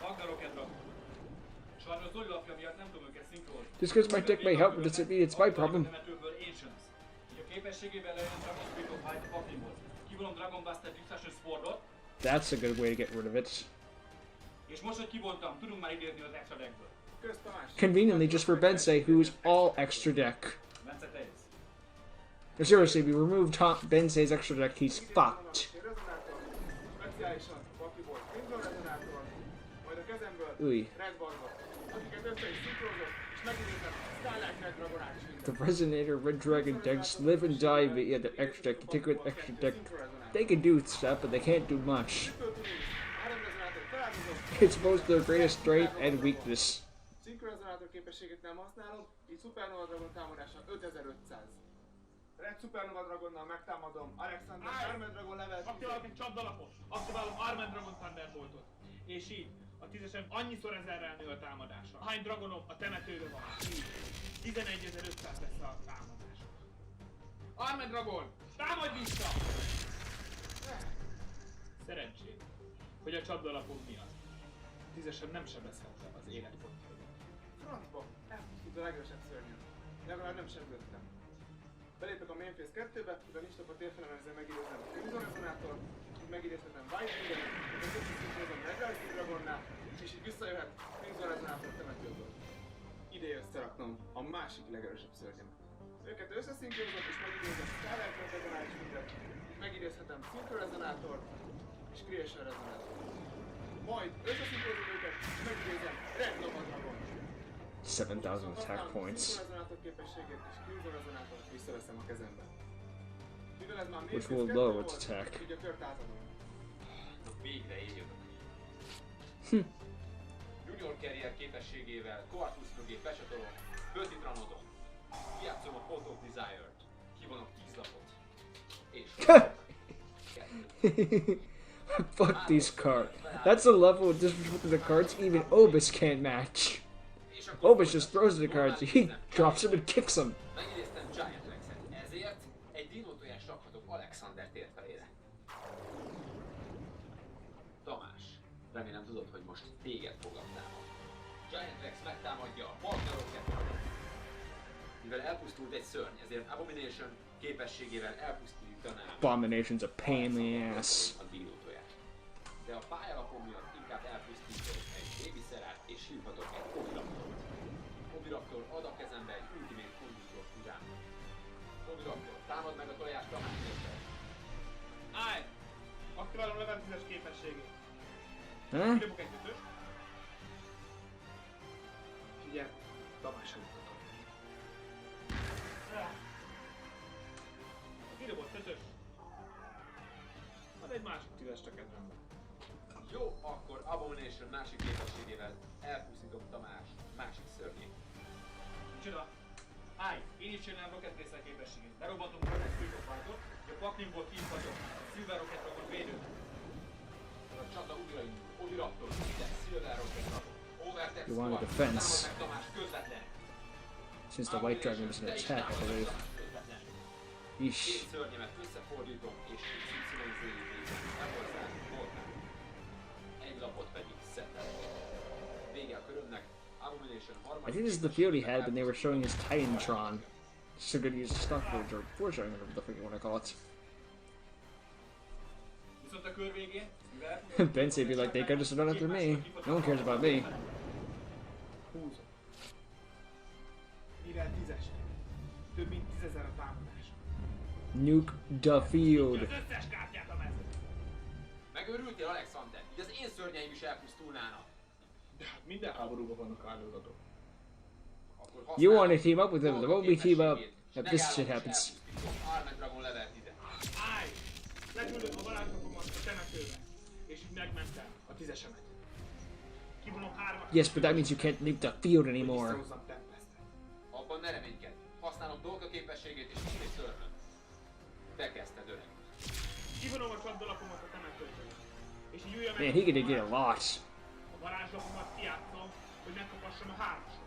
Magna Rocket Dragon. Sajnos Zoli lapja miatt nem tudom őket szinkrozni. Just because my deck may help, but it's my problem. Így a képességével lejön Dragon Spirit of Height a paklimból. Kivonom Dragon Buster Discussion Swordot. That's a good way to get rid of it. És most, hogy kivontam, tudunk már idézni az extra deckből. Kösz Tamás! Conveniently, just for Bensei, who's all extra deck. Bence, te jössz. No, seriously, we removed Bensei's extra deck, he's fucked. Speciálisan pakliból Crimson Rezonátor, majd a kezemből Uy. Red Bargot, akiket össze is szinkrózok, és megidézem Starlight Red Dragonát is The minden. Resonator Red Dragon decks live and die via the extra deck. You take with extra deck. They can do stuff, but they can't do much. Három rezonátor feláldozom, It's both their greatest strength and weakness. szinkrorezonátor képességet nem használom, így Supernova Dragon támadása 5500. Red Supernova Dragonnal megtámadom Alexander Armen Dragon level 10. Aktiválok egy csapdalapot, aktiválom Armen Dragon Thunderboltot. És így a 10-esem annyiszor 1000-rel nő a támadása. Hány dragonom a temetőbe van? Így. 11.500 lesz a támadása. Armen Dragon, támadj vissza! Szerencsét, hogy a csapdalapom miatt. A 10-esem nem sebezhette az életpontjaimat. Francba, elpusztult a legerősebb szörnyem. Legalább nem sérültem. Belépek a main phase 2-be, mivel nincs nap a térfelem, ezzel megidézem Crimson Rezonátor, így megidézhetem White Dragon, és összeszinkrozom Red Rising Dragonnál, és így visszajöhet Crimson Rezonátor temetőből. Ide összeraknom a másik legerősebb szörnyemet. Őket összeszinkrozom, és megidézem Starlight Red Dragonál is mindet, így megidézhetem Synchro Rezonátort és Creation Rezonátort. Majd összeszinkrozom őket, és megidézem Red Nova Dragon. 7,000 attack points. Which will lower its attack. Végre éljövök. Junior Carrier képességével Quartus mögé becsatolom, Bötitranodon. Kijátszom a Pot of Desire-t. Kivonok 10 lapot. És... Fuck these cards. That's a level of difference between the cards even Obis can't match. Obis just throws the cards, he drops them and kicks them. Megidéztem Giant Rex-et, ezért egy dino tojást rakhatok Alexander tér felére. Tamás, remélem tudod, hogy most téged fogom támadni. Giant Rex megtámadja a Magna Rocket. Mivel elpusztult egy szörny, ezért Abomination képességével elpusztítanám Abomination's a pain in the ass. a dino tojást. De a pályalapom miatt inkább elpusztítok egy baby szerát és hívhatok egy Oviraptort. Oviraptor ad a kezembe egy Ultimate Conductor tudámot. Oviraptor, támad meg a tojást a másodpercben. Állj! Aktiválom level 10-es képességét. Huh? Kidobok egy ötöst. És ugye Tamás előtt a tízest a kedvembe. Jó, akkor Abomination másik képességével elpusztítom Tamás másik szörnyét. Micsoda? Állj! Én is csinálom Rocket Racer képességét. Berobbantunk a Rocket Street of Fight-ot, hogy a paklimból kiinfagyok. Silver Rocket Dragon védő. A csata újraindul. Oviraptor, ide, Silver Rocket Dragon. Overtex You want a Squad, defense. támad meg Tamás közvetlen. Since the White Dragon is an attack, I believe. Yeesh. Két szörnyemet összefordítom és XYZ-ét elhozzák voltán. Egy lapot pedig szettem. Vége a körömnek. Abomination harmadik. I think this is the field he had when they were showing his Titantron. So good to use stock footage or foreshadowing, whatever the fuck you want to call it. Viszont a kör végén, mivel Bensei be like, they could just run after me. No one cares about me. Húzom. Mivel 10-es. Több mint 10 000 a támadás. Nuke the field. az összes kártyát a mezőn. Megőrültél, Alexander? Így az én szörnyeim is elpusztulnának. De hát minden háborúban vannak áldozatok. Akkor You want to használom team up with them, dolgok there won't be team up képességét, if this és shit megállom, happens. és elpusztítom Armed Dragon levelt ide. Állj! Leküldöm a varázslapomat a temetőbe. És így megmentem a 10-esemet. Kivonom 3-at. Yes, but that means you can't leave the field Hogy anymore. visszahozzam Tempestet. Abban ne reménykedj. Használom dolga képességét és ismét szörnöm. Te kezdted, öreg. Kivonom a csapdalapomat a temetőből. És így üljem Man, he could get a lot. a varázslapomat kijátszom, hogy megkapassam a 3-asot.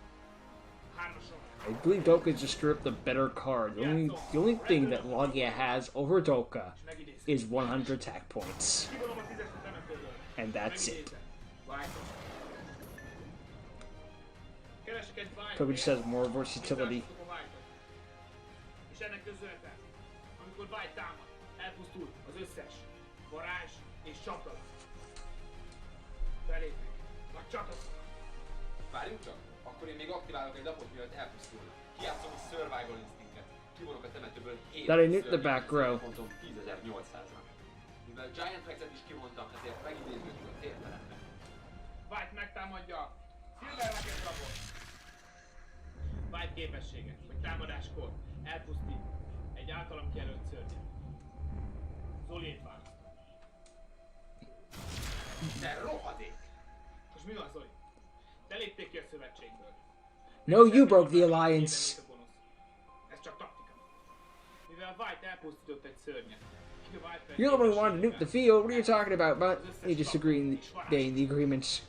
A 3-asot. I believe Doka just drew up the better card. The only thing that Logia has over Doka És megidézem. is 100 attack points. Kivonom a 10-es a temetőből. And that's it. Megidézem. Vájtom. Keresek egy vájtot. Doka just has more versatility. És ennek köszönhetem, amikor vágy támad, elpusztul az összes varázs és csapdalap. Belépnek. Nagy csataszak. Várjunk csak. Akkor én még aktiválok egy lapot, mielőtt elpusztulnak. Kijátszom a Survival Instinctet. Kivonok a temetőből 7 That I knew the back row. Pontom 10.800-ra. Mivel Giant Rexet is kivontam, ezért megidéződünk a tértelembe. White megtámadja Silver Rocket Dragon. White képessége, hogy támadáskor elpusztít egy általam kijelölt szörnyet. Zoliét választ. Te rohadék! Most mi van, Zoli? Te lépték ki a szövetségből. No, you broke the alliance. Ez csak taktika. Mivel White elpusztított egy szörnyet. You're the one who wanted to nuke the field. What are you talking about? But they disagree in the agreements.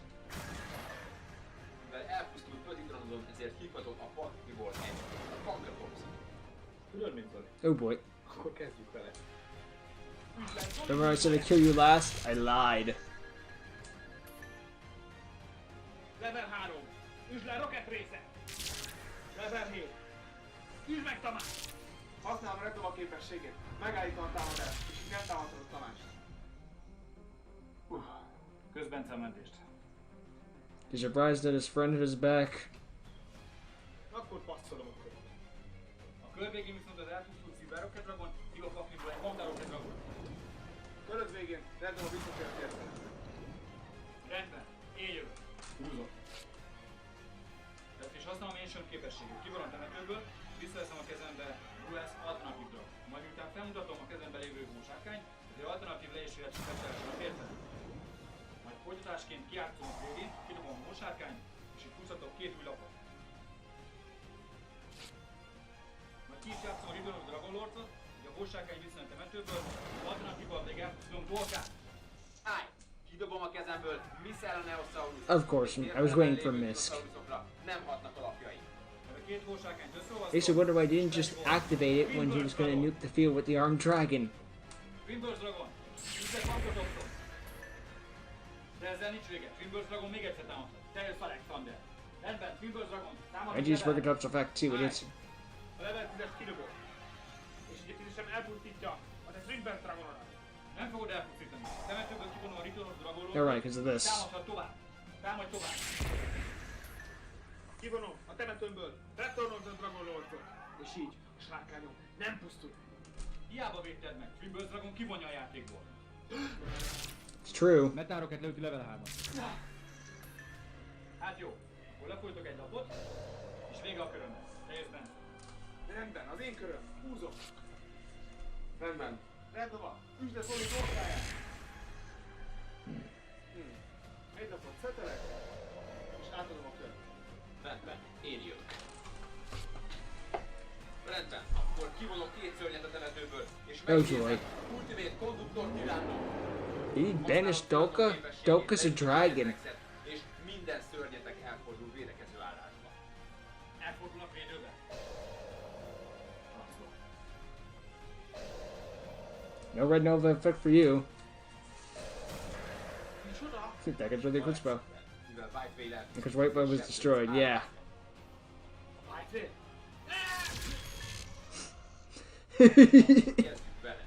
Mivel elpusztult Petitronzon, ezért hívhatom a pakliból egy Pankatops. Tudod mit, Zoli? Oh boy. Akkor kezdjük vele. Remember I said I'd kill you last? I lied. Level 3. Üsd le Rocket Racer. Level 7. Üsd meg Tamás. Használom a repdoma képességét. Megállítom a támadást, és így nem támadhatod Tamást. Közbencementést. He's surprised that his friend is back. Akkor passzolom a körül. A kör végén viszont az elpusztult Silver Rocket Dragon, Yugioh paklimból egy Honda Rocket Dragon. Köröd végén repdoma visszatér a tértelembe. Rendben, én jövök. Húzom. Tehát és használom én sem képességét. Kivonom temetőből, visszaveszem a kezembe duel alternatív drag. Majd miután felmutatom a kezembe lévő gósárkányt, ez egy alternatív leésület speciálisan a tértelembe. Majd folytatásként kijátszom a végén, kidobom a gósárkányt, és így húzhatok 2 új lapot. Majd ki is játszom a Rivalry Dragon Lordot, hogy a gósárkány visszajön temetőből, alternatívval pedig elpusztítom Dolkát. Állj! Kidobom a kezemből Miscellaneosaurus. Of course, I was waiting for Misk. Nem hatnak alapjai. Két gósárkányt összeolvasztom. Basically, wonder why I didn't just activate it when he was gonna nuke the field with the armed dragon. Twinburst Dragon! Üzdek Pankotopszon! De ezzel nincs vége. Twinburst Dragon még egyszer támadhat. Te jössz Alexander. Rendben, Twinburst Dragon támadhat. I just Rocket Up's effect too, idiot. A level 10-es kidobom. És így a 10-esem elpusztítja a te Twinburst Dragonodat. Nem fogod elpusztítani. Temetőből kivonom a Return of Dragon Lordot. You're right, 'cause of this. Támadhat tovább. Támadj tovább. Kivonom a temetőmből Return of the Dragon Lordot. És így a sárkányom nem pusztul. Hiába védted meg. Twinburst Dragon kivonja a játékból. It's true. Metároket lőtt level 3-at. Hát jó. Akkor lefolytok egy lapot, és vége a körömnek. Te jössz benne. Rendben, az én köröm. Húzom. Rendben. Rendben van. Üsd le Zoli dolgáját. Szetelek, és átadom a kört. Rendben, én jövök. Rendben, akkor kivonok két szörnyet a temetőből, és megnézem Ultimate Conductor Tyranno. He banished Doka? Doka's a dragon. És minden szörnyetek elfordul védekező állásba. Elfordulnak védőbe. No red nova effect for you. Micsoda? That guy's really good spell. Mivel White Veil Because White Whale was destroyed, yeah. White Kezdjük vele.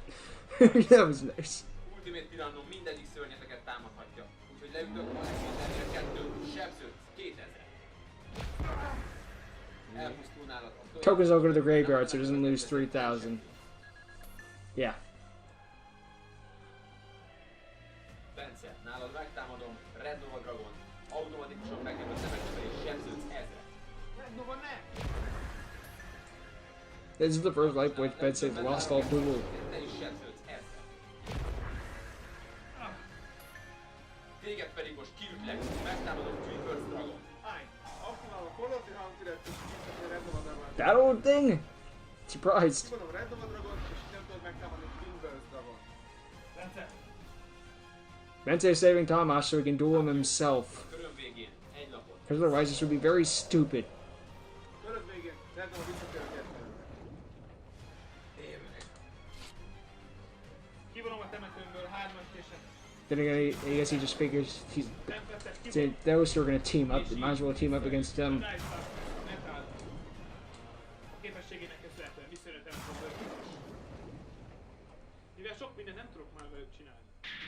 That was nice. Ultimate Tyranno mindegyik szörnyeteket támadhatja. Úgyhogy leütök a legménterére 2, sebzőt 2000. Elpusztul nálad a Tokens all go to the graveyard, so it doesn't lose 3,000. Yeah. Bence, nálad megtámadom Red Nova Dragon. Automatikusan megnyom a temetőbe és sebzőt 1000. Red Nova ne! This is the first life which Ben says lost all duel. Te is sebződsz 1000. Téged pedig most kiütlek, megtámadom Twin Birds Dragon. Állj! Aktiválom a Colorful Hunter-et, és kiütlek a Red Nova Dragon. That old thing? Surprised. Kivonom Red Nova Dragon, és nem tudod megtámadni Twin Birds Dragon. Bence, Bensei's saving Thomas so he can duel him himself. Körön végén egy lapot. Because otherwise this would be very stupid. Köröd végén Red Nova visszatér a gyertelőbe. kivonom a temetőmből 3-as és Then again, I guess he just figures he's those two are gonna team up. They might as well team up against them. a képességének köszönhetően visszajön a temetőmből. Mivel sok mindent nem tudok már velük csinálni.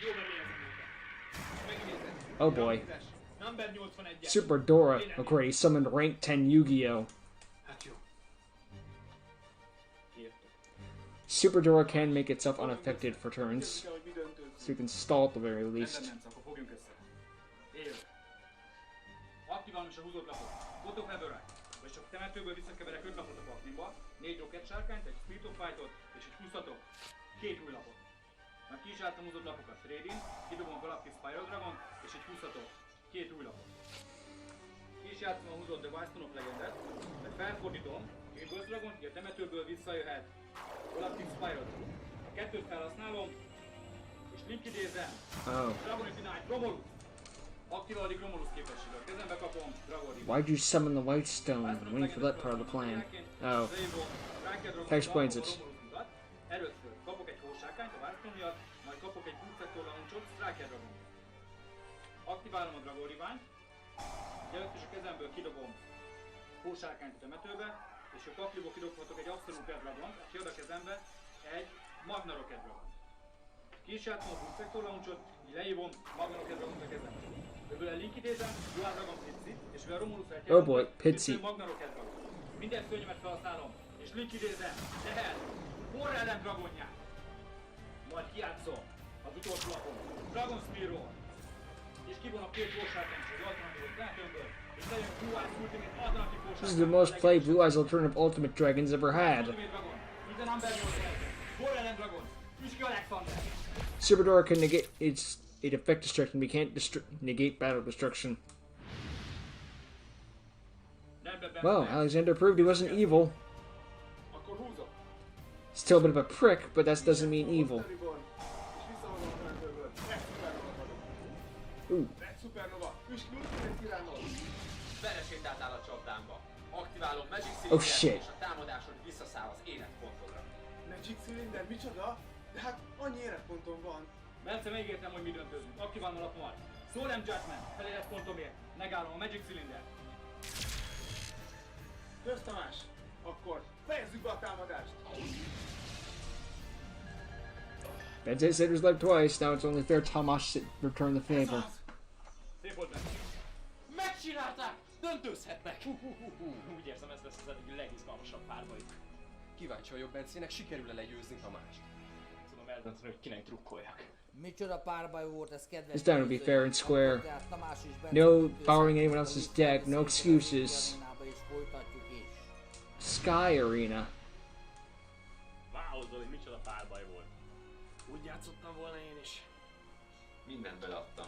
Jó belézem őket. Megnézed. Oh boy. Number 81. Super Dora. Oh great, he summoned rank 10 Yu-Gi-Oh! Hát jó. Kiírtuk. Super Dora can make itself unaffected for turns, Tudjuk, hogy mi döntőzünk. so you can stall at the very least. Nem, akkor fogjunk össze. Él. Aktiválom is a húzott lapot. Go to Rivalry. Vagyis a temetőből visszakeverek 5 lapot a paklimba, 4 rocket sárkányt, egy Spirit of Fight-ot és egy 20-atot, 2 új lapot. Már ki is álltam húzott lapokat Trading, kidobom Galactic Spiral Dragon és egy 20-atot, 2 új lapot. Ki is játszom a húzott The Wisestone of Legendet, mert felfordítom, Green Ghost Dragon, így a temetőből visszajöhet Galactic Spiral. A kettőt felhasználom, és linkidézem. Oh. Dragon Ignite, Romulus! Aktiválódik Romulus képességgel. Kezembe kapom Dragon Ignite. Why'd you summon the White Stone? I'm waiting for that part of the plan. Oh. That explains it. Először kapok egy hósárkányt a Wisestone miatt, majd kapok egy Bootfactor Launchot Striker Dragon. Aktiválom a Dragon Revive-t, először is a kezemből kidobom hósárkányt a temetőbe, és a pakliból kidobhatok egy Absolute Red Dragon, kiad a kezembe egy Magna Rocket Dragon. Ki is játszom a Bootfactor Launchot, így leívom Magna Rocket Dragon a kezembe. Ebből egy linkidézem, Dual Dragon Pizzi, és mivel Romulus egy Oh boy, Pizzi. Magna Rocket Dragon. Minden szörnyemet felhasználom, és linkidézem, tehát Horror Dragonját. Majd kijátszom az utolsó lapon Dragon Spear-ról, és kivonok 2 górsárkányt az alternatívot temetőmből, és lejön Blue Eyes Ultimate alternatív górsárkány. This is the most played Blue Eyes alternative Ultimate Dragons ever had. Ultimate Dragon, itt a number 8 Horror Dragon, Üski Alexander. Super Dora can negate it effect destruction, but can't negate battle destruction. Well, Alexander proved he wasn't evil. Akkor húzok. Still a bit of a prick, but that doesn't mean evil. Reborn, és visszahozom a temetőből. Red Supernova vagyok. Ooh. Red Supernova. Üski Ultimate Tyranno. Belesétáltál a csapdámba. Aktiválom Magic Oh, Cylinder, shit. és a támadásod visszaszáll az életpontodra. Magic Cylinder, micsoda? De hát annyi életpontom van. Bence, megígértem, hogy mi döntözünk. Aktiválom a lapomat. Solemn Judgment, feléletpontomért. Megállom a Magic Cylinder. Kösz Tamás! Akkor fejezzük be a támadást! Benzay said it was like twice, now it's only fair Tomas return the favor. Szép volt, Bence. Megcsinálták! Döntőzhetnek! Úgy érzem, ez lesz az eddig legizgalmasabb párbaj. Kíváncsi vagyok Bencének, sikerül-e legyőzni Tamást. Tudom eldönteni, hogy kinek drukkoljak. Micsoda párbaj volt ez, kedves It's time to be nézőink. fair and square. Akkor tehát Tamás is benne No döntőzhet, borrowing anyone else's deck, no excuses. arénába is folytatjuk is. Sky Arena. Wow, Zoli, micsoda párbaj volt. Úgy játszottam volna én is. Mindent beleadtam.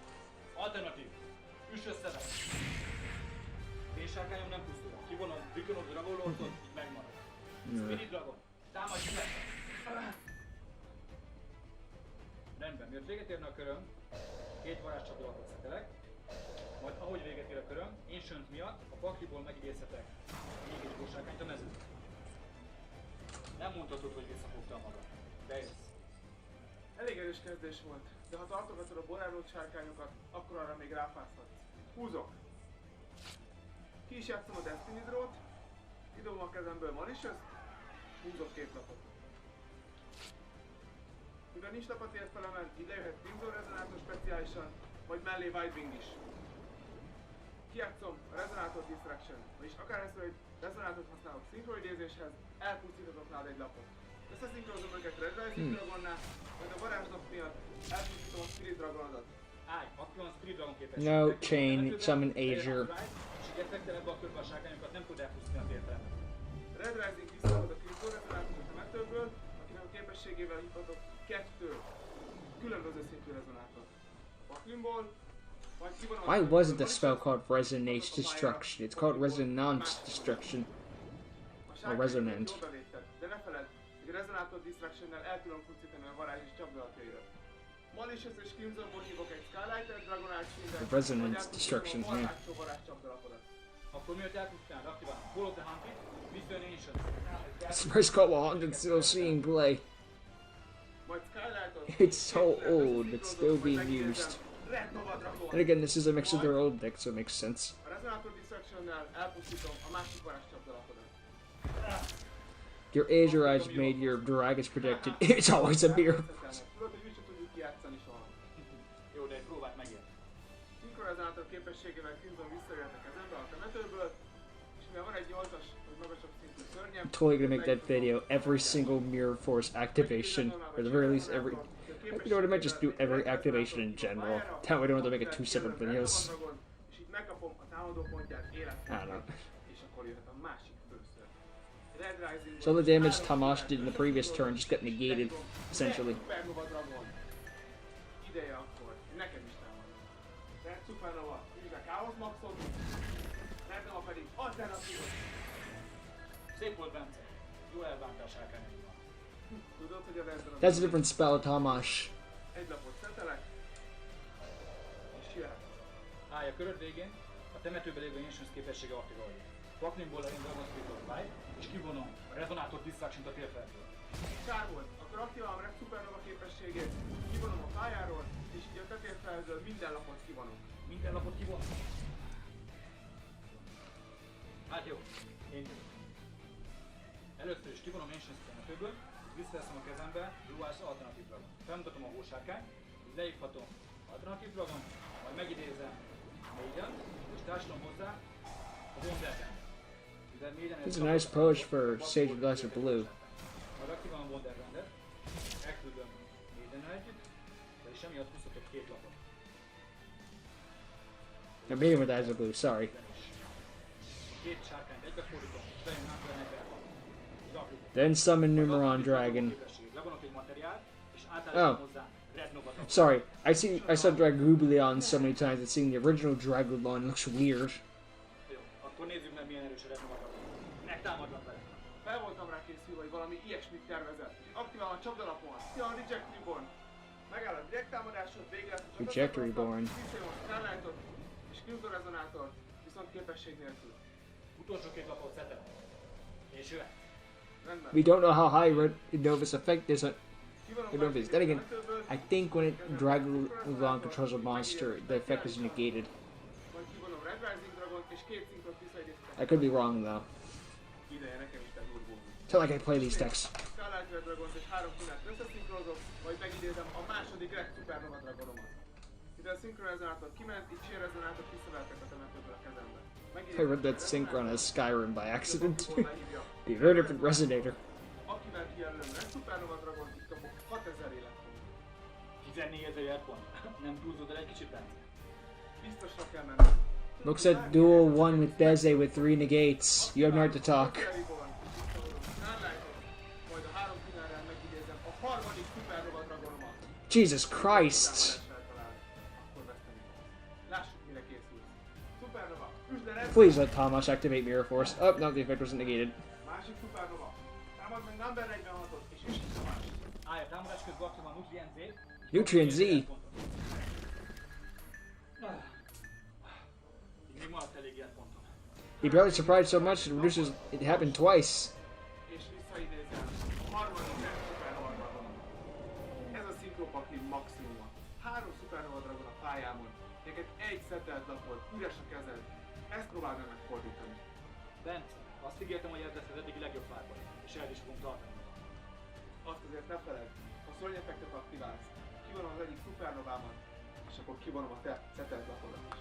is összevesz. Én sárkányom nem pusztul. Kivonom Beacon of Dragon Lordot, így megmarad. Spirit Dragon, támadj le! Rendben, miért véget érne a köröm, 2 varázscsapdalapot szetelek, majd ahogy véget ér a köröm, Ancient miatt a pakliból megidézhetek még egy gósárkányt a mezőt. Nem mondhatod, hogy visszafogta magad. Bejössz. Elég erős kezdés volt, de ha tartogatod a borárlót sárkányokat, akkor arra még ráfázhatsz. Húzok! Ki is játszom a Destiny Draw-t, kidobom a kezemből Malicious, húzok 2 lapot. Mivel nincs lapatért felemen, ide jöhet Crimson Rezonátor speciálisan, vagy mellé White Wing is. Kijátszom a Rezonátor Distraction, vagyis akár ezt, hogy Rezonátort használok szinkroidézéshez, elpusztíthatok nálad egy lapot. Összeszinkrozom őket Red Rising Dragonnál, majd a varázslap miatt elpusztítom a Spirit Dragonodat. Állj, akkor van Spirit Dragon képesség. No, chain, summon Azure. És így effektel ebbe a körbe a sárkányokat nem tud elpusztítani a térfelmet. Red Rising visszahozod a Crimson Rezonátort a temetőből, akinek a képességével hívhatok 2 különböző szintű rezonátor. A Paklimból, majd kivonom Why wasn't the spell called Resonance Destruction? It's called Resonance Destruction. a Resonant. de ne feledd, hogy a Rezonátor Distraction-nel el tudom pusztítani a varázs és csapdalatjaidat. Malicious és Crimsonból hívok egy Skylighter, Dragonite Shield-et, Resonance Destruction, a yeah. varázs csapdalapodat. Akkor miért elpusztítani, aktiválom Follow the Hunted, Mr. Ancient. It's the first couple hundred still seeing play. Majd Skylighter, It's so old, but still being used. Red Nova Dragon. And again, this is a mix of their old decks, so it makes sense. A Rezonátor Distraction-nel elpusztítom a másik varázs csapdalapodat. Your Azure Eyes made your dragons protected. It's always a mirror. Tudod, hogy mi sem tudjuk kijátszani soha. Jó, de próbáld meg ilyen. Szinkronizáltor képességével Crimson visszajöhet a kezembe a temetőből, és mivel van egy 8-as vagy magasabb szintű szörnyem, Totally gonna make that video every single Mirror Force activation, or at the very least every. You know what? I might just do every activation in general. That way I don't have to make it 2 separate videos. és itt megkapom a támadó pontját I don't életformán, know. és akkor jöhet a másik főször. Red Rising So all the damage Tamash did in the previous turn just got negated, essentially. Supernova Dragon. Ideje akkor, nekem is támad. Red Supernova, űzze Chaos Maxot, Red Nova pedig alternatívot. Szép volt, Bence. Jó elbántál sárkányokkal. Tudod, hogy a Red Nova That's a different spell, Tamash. egy lapot szetelek, és jöhet. Állj a köröd végén, a temetőben lévő Ancients képessége aktiválja. Paklimból elén Dragon Spirit of Light, és kivonom a Rezonátor Distraction-t a térfelből. Kár volt, akkor aktiválom Red Supernova képességét, kivonom a pályáról, és így a tetérfelből minden lapot kivonom. Minden lapot kivonom. Hát jó, én jövök. Először is kivonom Ancients temetőből, visszaveszem a kezembe Blue Eyes Alternative Dragon. Felmutatom a hósárkányt, így leívhatom Alternative Dragon, majd megidézem Maiden, és társadalom hozzá a Wonderland. It's a nice pose for Sage of Lesser Blue. Majd aktiválom Wonderlandet, elküldöm Maidennel együtt, és emiatt húzhatok 2 lapot. I'm meeting with Eyes of Blue, sorry. 2 sárkányt egybe fordítom, és bejön Hunter 46. Then summon Numeron Dragon. Levonok egy materiált, és átállítom hozzá Red Nova Dragon. Sorry, I saw Dragoobleon so many times that seeing the original Dragoobleon looks weird. Jó, akkor nézzük meg milyen erős a Red Nova Dragon. Megtámadlak vele. Fel voltam rá készülve, hogy valami ilyesmit tervezett. Aktiválom a csapdalapon, szia a Reject Reborn. Megáll a direkt támadásod, vége lesz a csapdalapon. Reject Reborn. Visszajön a Skylightot és Crimson Rezonátort, viszont képesség nélkül. Utolsó 2 lapot szetelem. És jöhet. Rendben. We don't know how high Red Nova's effect is on Kivonom Red Nova's. a Then again, temetőből, I think when Dragoobleon controls a monster, the effect is negated. majd kivonom Red Rising Dragont és 2 szinkrot visszaidéztetek. I could be wrong though. Ideje nekem is bedurgulni. It's not like I play these decks. Skylight Red Dragont és 3 színet összeszinkrozok, majd megidézem a második Red Supernova Dragonomat. Mivel a Synchrorezonátor kiment, így Chain Rezonátor visszavertek a temetőből a kezembe. I read that Synchron as Skyrim by accident. Be a very different resonator. Akivel kijelölöm Red Supernova Dragont, itt kapok 6000 életpont. 14 000 pont. Nem túlzod el egy kicsit, Bence? Biztosra kell mennem. Looks at duel 1 with Deze with 3 negates. You have no right to talk. Majd a 3 finálrán megidézem a harmadik Supernova Dragonomat. Jesus Christ! Akkor veszteni fogsz. Lássuk, mire készülsz. Please let Thomas activate Mirror Force. Oh, no, the effect wasn't negated. Másik szupernova. Támad meg number 46-ot, és üsít a másik. Állja, támadás közben aktívan Nutrient Z. Nutrient Z. Így még maradt elég életpontom. He barely surprised so much it reduces it happened twice. És visszaidézem a harmadik szupernova dragon. Ez a sziklopakli maximuma. 3 szupernova dragon a pályámon. Neked egy szetelt lapod, üres a kezed. Ezt próbáld meg megfordítani. Bence, azt ígértem, hogy ez lesz az eddigi legjobb fájban, és el is fogom tartani. Azt azért ne feled, ha szörnyeffektet aktiválsz, kivonom az egyik szupernovámat, és akkor kivonom a te szetelt lapodat is.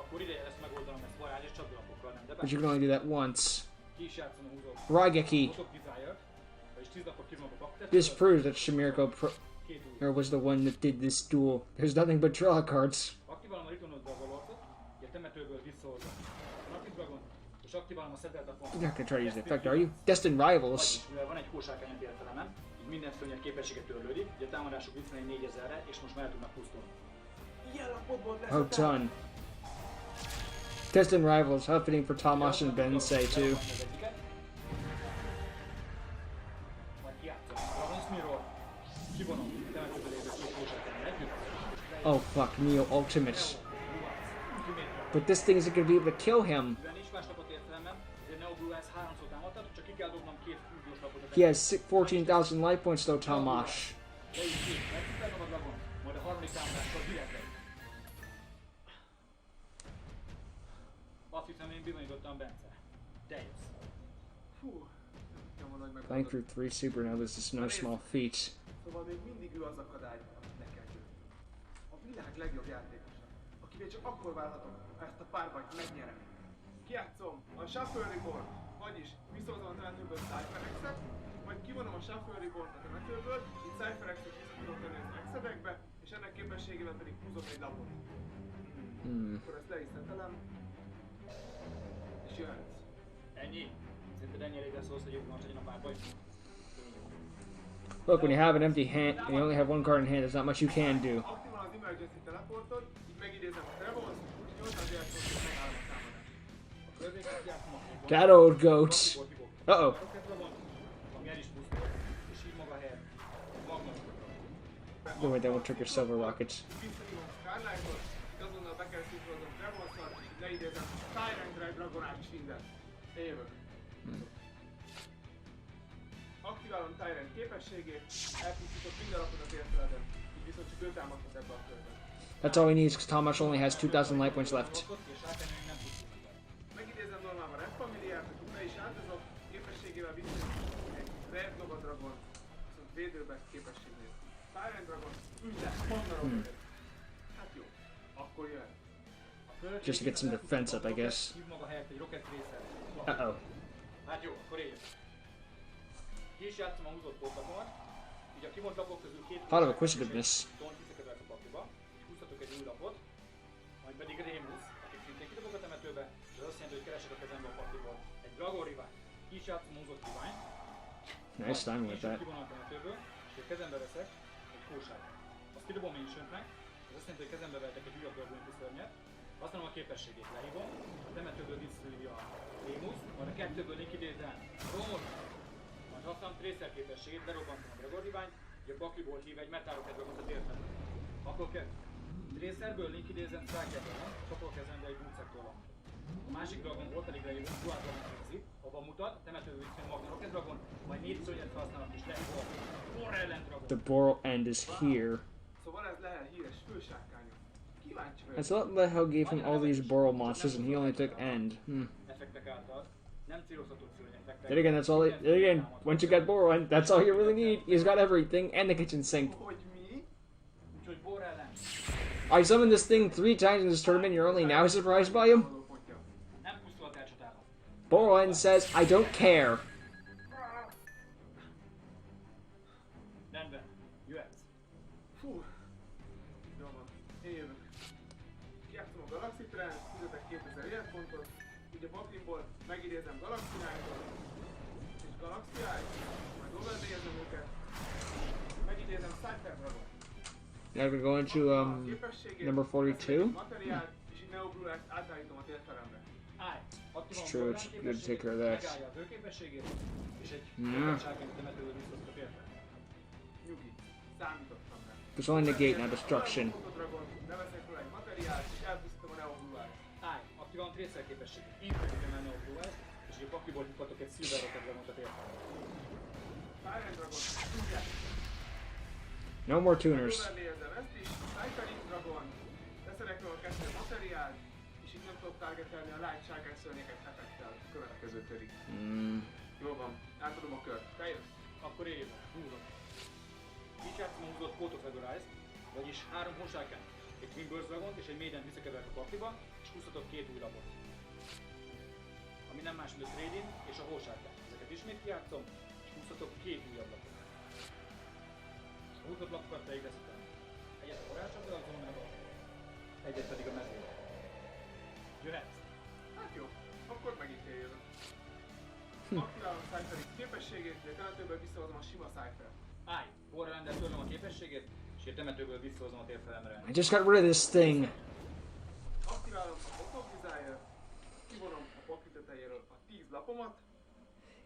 Akkor ideje lesz megoldanom ezt varázs és csapdalapokkal, nem? De But you can only do that once. ki is játszom a húzót. Raigeki. Húzok Desire-t, vagyis 10 napot kivonom a baktet. This proves that Shimirko Két új. was the one that did this duel. There's nothing but draw cards. Aktiválom a Ritonod Dragonlordot, ugye a temetőből visszahozom a Native Dragon, és aktiválom a szedelt a You're not gonna try to use the effect, are you? Destined Rivals. Vagyis, mivel van egy kósárkányat értelemem, így minden szörnyek képessége törlődik, ugye a támadásuk visszamegy 4000-re, és most már el tudnak pusztulni. Ilyen lapodból lesz Oh, done. Destined Rivals. How fitting for Thomas and Ben say too. Majd kijátszom a Dragon Smearról, kivonom a temetőből lévő két kósárkányon együtt. Oh fuck, Neo Ultimate. But this thing isn't gonna be able to kill him. Mivel nincs más lapot értelemem, ezért Neo Blue Eyes 3-szor támadhat, csak ki kell dobnom két fúziós lapot. He has 14,000 life points though, Tomas. De így két, mert Supernova Dragon, majd a harmadik támadáskor direkt egy. Azt hiszem, én bizonyítottam, Bence. Te jössz. Fú, nem mondom, hogy Playing megoldod. through 3 supernovas is no small feat. Szóval még mindig ő az akadály, amit le kell győzni. A világ legjobb játékosa, akivel csak akkor válhatok, ha ezt a párbajt megnyerem. Kijátszom a Shuffle Reborn, vagyis visszahozom a temetőből Cypher-X-et, majd kivonom a Shuffle Reborn-t a temetőből, így Cypher-X-et vissza tudom tenni az X-edekbe, és ennek képességével pedig húzok egy lapot. Akkor ezt le is szetelem, és jöhetsz. Ennyi? Szerinted ennyi elég lesz ahhoz, hogy most legyen a párbaj? Look, when you have an empty hand and you only have one card in hand, there's not much you can do. Aktiválom az Emergency Teleportot, így megidézem a Trevons, úgyhogy 800 életpontot megállom a támadást. A körvéket játszom a That old goat. Uh-oh. ami el is pusztul, és így maga helyett. Magnak. No way, that won't trigger Silver Rockets. Visszahívom Scarlight-ot, így azonnal be kell szinkrozom Trevons-szal, és így leidézem Tyrant Drive Dragonát is mindent. Én jövök. Aktiválom Tyrant képességét, elpusztítok minden lapodat érteleden, így viszont csak ő támadhat ebbe a körben. That's all he needs, because Thomas only has 2,000 life points left. És rátenni nem pusztul meg. Megidézem normálban Red Familiát, akit be is áltozok, képességével visszajövök egy Red Nova Dragon, viszont védőben képességnél. Tyrant Dragon, ülj le, Magna. Hát jó, akkor jöhet. Just to get some defense up, I guess. Hív maga helyett egy Rocket Racer. Uh-oh. Hát jó, akkor éljön. Ki is játszom a húzott portakomat, így a kivont lapok közül két Lot of acquisitiveness. Don't hiszek ezzel a pakliba, és húztatok egy új lapot, majd pedig Rémus, akit szintén kidobok a temetőbe, és az azt jelenti, hogy keresek a kezembe a pakliból egy Dragon Rivány. Ki is játszom a húzott Riványt, Nice timing with that. kivonom a temetőből, és a kezembe veszek egy kósát. Azt kidobom én söntnek, ez azt jelenti, hogy kezembe vettek egy újabb Dragon szörnyet, használom a képességét, lehívom, a temetőből visszahívja a Rémus, majd a kettőből likidézem Rómot, majd használom Tracer képességét, berobbantom a Dragon Diványt, így a bakliból hív egy Metalrocket Dragonot értelem. Akkor Tracerből likidézem Striker Dragon, és akkor kezembe egy Boom Sector Dragon. A másik Dragonból pedig lehívom Dual Dragon Frenzy, ahova mutat, temetőből viszont Magna Rocket Dragon, majd 4 szörnyet használok és lehívom Borrelent Dragon. The Boral End is here. Szóval ez lehet híres fősárkánya. Kíváncsi vagyok. I thought Leho gave him all these Boral monsters and he only took End. Effektek által nem célozható szörnyeffektek. Then again, that's all. Then again, once you get Boral End, that's all you really need. He's got everything and the kitchen sink. Hogy mi? Úgyhogy Borrelent. I summoned this thing 3 times in this tournament. You're only now surprised by him. Pontja. Nem pusztult el csatába. Boral End says, "I don't care." Rendben, jöhetsz. Fú. Jó van, én jövök. Kijátszom a Galaxy Trend, fizetek 2000 életpontot, így a baklimból megidézem Galaxy Knight-ot, és Galaxy Eye, majd overlayezem őket, megidézem Cypher Dragon. Now we're going to number 42. Materiál, és így Neo Blue Eyes átállítom a térfelemre. Állj! Aktiválom True, Borrán it's good to take care of képességét, that. megállja az ő képességét, és egy Yeah. sárkányt temetőből visszasztok érte. Nyugi, számítottam rá. There's only negate, not destruction. Fotodragon, leveszek róla egy materiált, és elpusztítom a neobluát. Állj! Aktiválom trészer képességét. Én fogjuk emelni a Blue-t, és egy pakliból hívhatok egy Silver Rocket Dragonot érte. Fire and Dragon, tudják. No more tuners. Megölni érzem ezt is, Cycling Dragon, leszerek róla 2 materiált, és így nem tudok targetelni a light sárkány szörnyeket effektel a következő körig. Jól van, átadom a kört. Te jössz? Akkor élve, húzom. Így játszom a húzott Coat of Agorize, vagyis 3 hósárkányt, egy Twin Burst Dragont és egy Maiden visszakeverek a pakliba, és húzhatok 2 új lapot. Ami nem más, mint a Trade-in és a hósárkány. Ezeket ismét kijátszom, és húzhatok 2 újabb lapot. A húzott lapokat pedig lesz utána. Egyet a varázscsapda a zónába, egyet pedig a mezőre. Jöhetsz! Hát jó, akkor megítéljön. Aktiválom Cypher képességét, de temetőből visszahozom a sima Cypher. Állj! Borrelendel törlöm a képességét, és egy temetőből visszahozom a térfelemre. I just got rid of this thing. Aktiválom a Bottom Desire, kivonom a pakli tetejéről a 10 lapomat,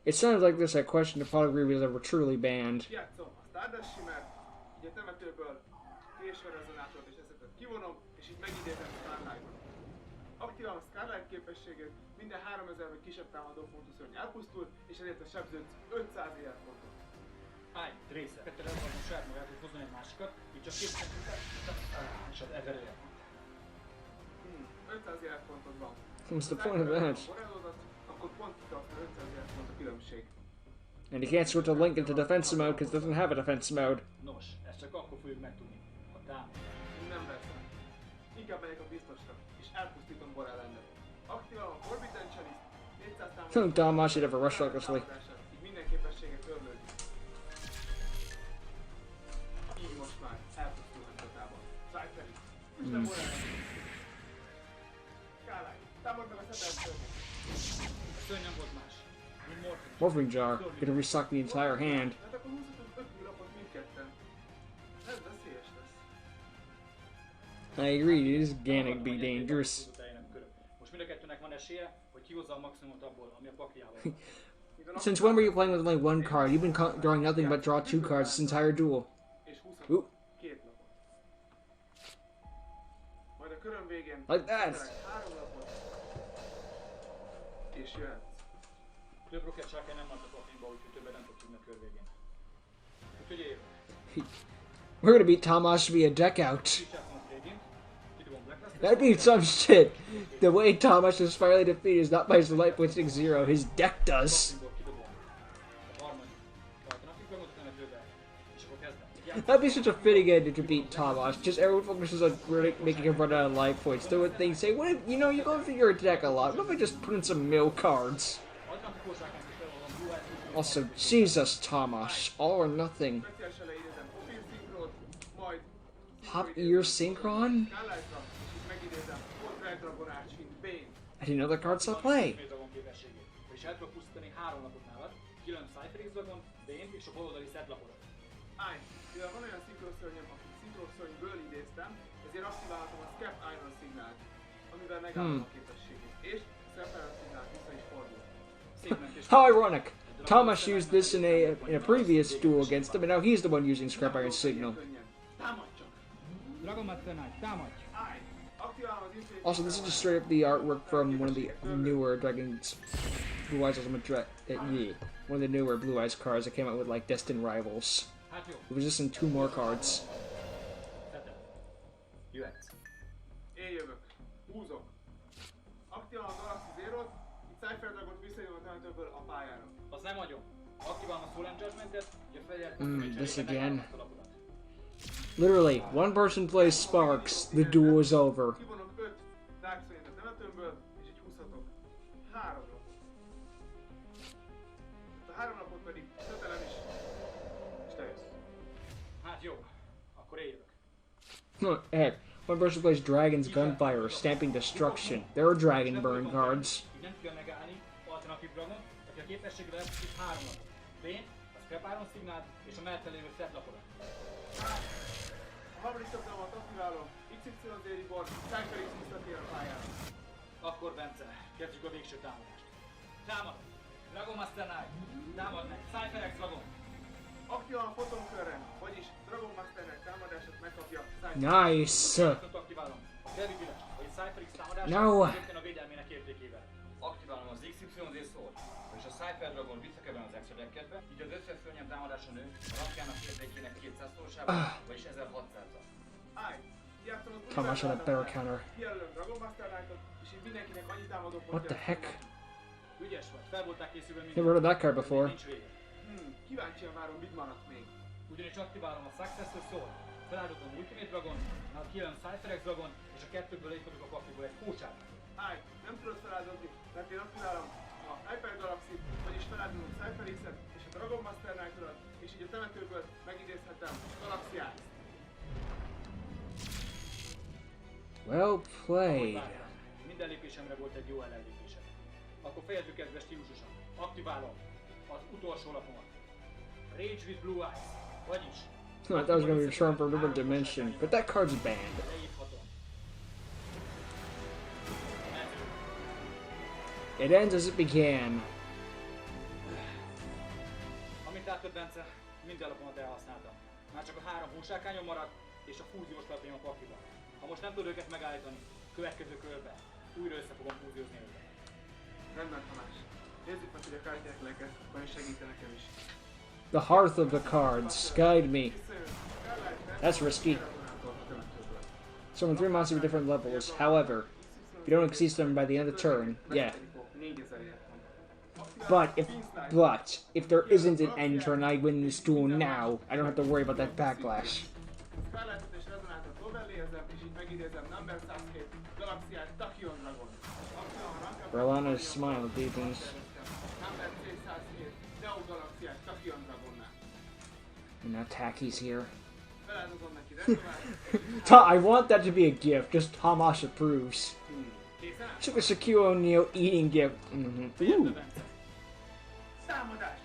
It sounds like this. I question if Polygree was ever truly banned. kijátszom a Stardust Shimmer, így a temetőből Creation Resonátort és eszetet kivonom, és így megidézem Starlight-ot. Aktiválom a Scarlight képességét, minden 3000-ből kisebb támadó fontú szörny elpusztul, és ezért a sebződsz 500 életpontot. Állj, Tracer! Kettőre elhozom saját magát, hogy hozzon egy másikat, így csak 2 centiméter, és az 1000 életpont. 500 életpontod van. What's the point of that? Akkor pont kikapsz, 500 életpont a különbség. And you can't switch a link into defense mode because it doesn't have a defense mode. Nos, ezt csak akkor fogjuk megtudni, ha támad. Nem lesz. Inkább megyek a biztosra, és elpusztítom Borellendet. Aktiválom a Forbidden Chalice, 400 támadás. Damash, you never rush recklessly. Így minden képességet örlődik. Így most már elpusztulnak csatában. Cypher is. Üstem Borellendet. Skyline, támad meg a szetelszörnyet. A szörny nem volt más, mint Morphin. Morphing jar. Gonna restock the entire hand. Hát akkor húzhatunk 5 új lapot mindketten. Ez veszélyes lesz. I agree. It is gonna be dangerous. Most mind a kettőnek van esélye, hogy kihozza a maximumot abból, ami a pakliával. Since when were you playing with only one card? You've been drawing nothing but draw 2 cards this entire duel. És Oop. húzhatunk 2 lapot. Majd a körön végén Like that. szerek 3 lapot. És jöhetsz. Több rocket sárkány nem maradt a pakliba, úgyhogy többet nem fog tudni a kör végén. Úgyhogy éve. We're gonna beat Tamash via deck out. Így játszom a Trade-in, kidobom Blacklist. That'd be some shit. The way Tamash is finally defeated is not by his life pointing 0, his deck does. Pakliból kidobom a harmadik alternatív dragot a temetőbe, és akkor kezdem. That'd be such a fitting ending to beat Tamash. Just everyone focuses on really making him run out of life points. Do what they say. What if, you know, you go through your deck a lot. What if I just put in some mill cards? Alternatív sárkányt is felhozom, Blue Eyes, Also, Jesus, Tamash. All or nothing. Speciálisan leidézem Hopin Synchronot, majd Hop ear synchron? Skylight-ra, és így megidézem Volt Red Dragon Arch, mint Bane. I didn't know the cards saw play. Dragon képességét. És el tudok pusztítani 3 lapot nálad, kilőm Cypher X Dragon, Bane-t és a baloldali set lapodat. Állj, mivel van olyan szinkroszörnyem, akit szinkroszörnyből idéztem, ezért aktiválhatom a Scap Iron szignált, amivel megállom a képességét. És a Scap Iron szignált vissza is fordul. Szép mentés. How ironic. Tamash used this in a previous duel against him, and now he's the one using Scrap Iron Signal. Könnyen. Támadj csak! Dragon Master Knight, támadj! Állj, aktiválom az Infinity Also, this is just straight up the artwork from one of the newer Dragon's Blue Eyes Ultimate one of the newer Blue Eyes cards that came out with like Destined Rivals. Hát jó, It was just in 2 more cards. szetem. Jöhetsz. Én jövök. Húzok. Aktiválom a Galaxy Zero-t, így Cypher Dragot visszajön a temetőből a pályára. Az nem agyon. Aktiválom a Soul and Judgment-et, így a fegyvert This again. megállom a lapodat. Literally, one person plays Sparks, the duel is over. Kivonok 5 Dark Souls-t a temetőmből, és így húzhatok 3 lapot. A 3 lapot pedig kötelem is, és te jössz. Hát jó, akkor én jövök. Heck, one person plays Dragon's Gunfire, Stamping Destruction. There are Dragon Burn cards. Így nem tudja megállni alternatív Dragon, aki a képességre elpusztít 3 lapot. Bane, a Scrap Iron szignált és a mellette lévő set lapodat. A harmadik szabdalmat aktiválom, XY Reborn, Cypher X visszatér a pályára. Akkor Bence, kezdjük a végső támadást. Támad! Dragon Master Knight! Támad meg! Cypher X Dragon! Aktiválom a fotonkörren, vagyis Dragon Masternek támadását megkapja Cypher. Nice. Aktiválom a Gravity-t, vagy Cypher X támadását, No. rögtön a védelmének értékével. Aktiválom az XYZ szót, és a Cypher Dragon visszakerül az extra decketbe, így az összes szörnyem támadása nő, a napjának értékének 200-szorosával, vagyis 1600-al. Állj! Játszom az Tamás on a barrel counter. Kijelölöm Dragon Master Knight-ot, és én mindenkinek annyi támadó What the heck? Ügyes vagy, fel voltál készülve minden. Never heard of that card before. Nincs vége. Kíváncsian várom, mit maradt még. Ugyanis aktiválom a Successor Sword, feláldozom Ultimate Dragon, már kijön Cypher X Dragon, és a kettőből egyfogok a pakliból egy kócsát. Állj! Nem tudod feláldozni, mert én aktiválom a Hyper Galaxy-t, vagyis feláldozom Cypher X-et és a Dragon Master Knight-odat, és így a temetőből megidézhetem Galaxiát. Well played. Minden lépésemre volt egy jó ellenlépésem. Akkor fejezzük ezzel stílusosan. Aktiválom az utolsó lapomat. Rage with Blue Eyes, vagyis... I thought that was going to be a charm from a different dimension, but that card's banned. leírhatom. It ends as it began. Amit látod, Bence, minden lapomat elhasználtam. Már csak a 3 húsárkányom maradt, és a fúziós lapjaim a pakliban. Ha most nem tudod őket megállítani, következő körben újra össze fogom fúziózni őket. Rendben, Tamás. Nézzük meg, hogy a kártyák leket, akkor segíte nekem is. The hearth of the cards. Guide me. That's risky. Summon 3 monsters with different levels. However, if you don't exceed them by the end of the turn, yeah. 4000 ért. But if there isn't an end turn, I win this duel now. I don't have to worry about that backlash. Scarlet és Rezonátot overlayezem, és így megidézem Number 102 Galaxiát Tachyon Dragon. Berlana's smile deepens. Number 102 Neo Galaxiát Tachyon Dragonnál. And now Tacky's here. Feláldozom neki Rezonát. I want that to be a gift, just Hamas approves. Took a Shaquille O'Neal eating gift. Ooh. Támadás!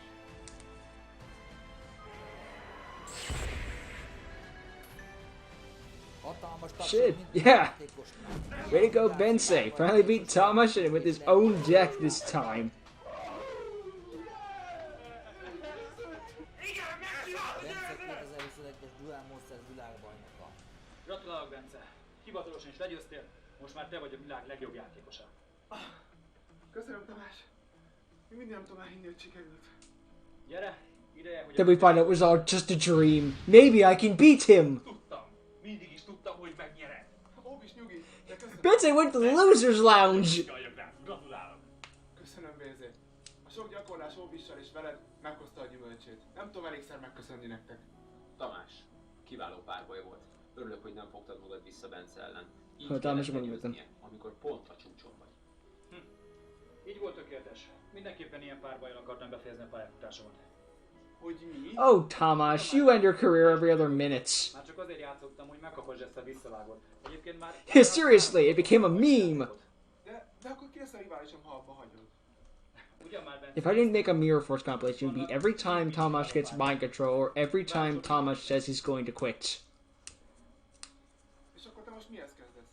Shit, yeah. Way to go, Bensei. Finally beat Thomas and with his own deck this time. Bence 2021-es Duel Monster világbajnoka. Gratulálok, Bence. Hivatalosan is legyőztél, most már te vagy a világ legjobb játékosa. Köszönöm, Tamás. Még mindig nem tudom elhinni, hogy sikerült. Gyere, ideje, hogy... Then we find out it was all just a dream. Maybe I can beat him. Tudtam. Mindig is tudtam, hogy megnyered. Óbis, nyugi, de köszönöm. Bensei went to the loser's lounge. Gratulálok. Köszönöm, Bézé. A sok gyakorlás Óbissal és veled meghozta a gyümölcsét. Nem tudom elégszer megköszönni nektek. Tamás, kiváló párbaj volt. Örülök, hogy nem fogtad magad vissza Bence ellen. Így Tamás kellett mondom, legyőznie, amikor pont a csúcson vagy. Így volt tökéletes. Mindenképpen ilyen párbajjal akartam befejezni a pályafutásomat. Hogy mi? Oh, Thomas, you end your career every other minute. Már csak azért játszottam, hogy megkapasd ezt a visszavágót. Egyébként már... Seriously, it became a meme. De akkor ki lesz a riválisom, ha abba hagyod? Ugyan már Bence... If I didn't make a Mirror Force compilation, it would be every time Thomas gets mind control or every time Thomas says he's going to quit. És akkor te most mihez kezdesz?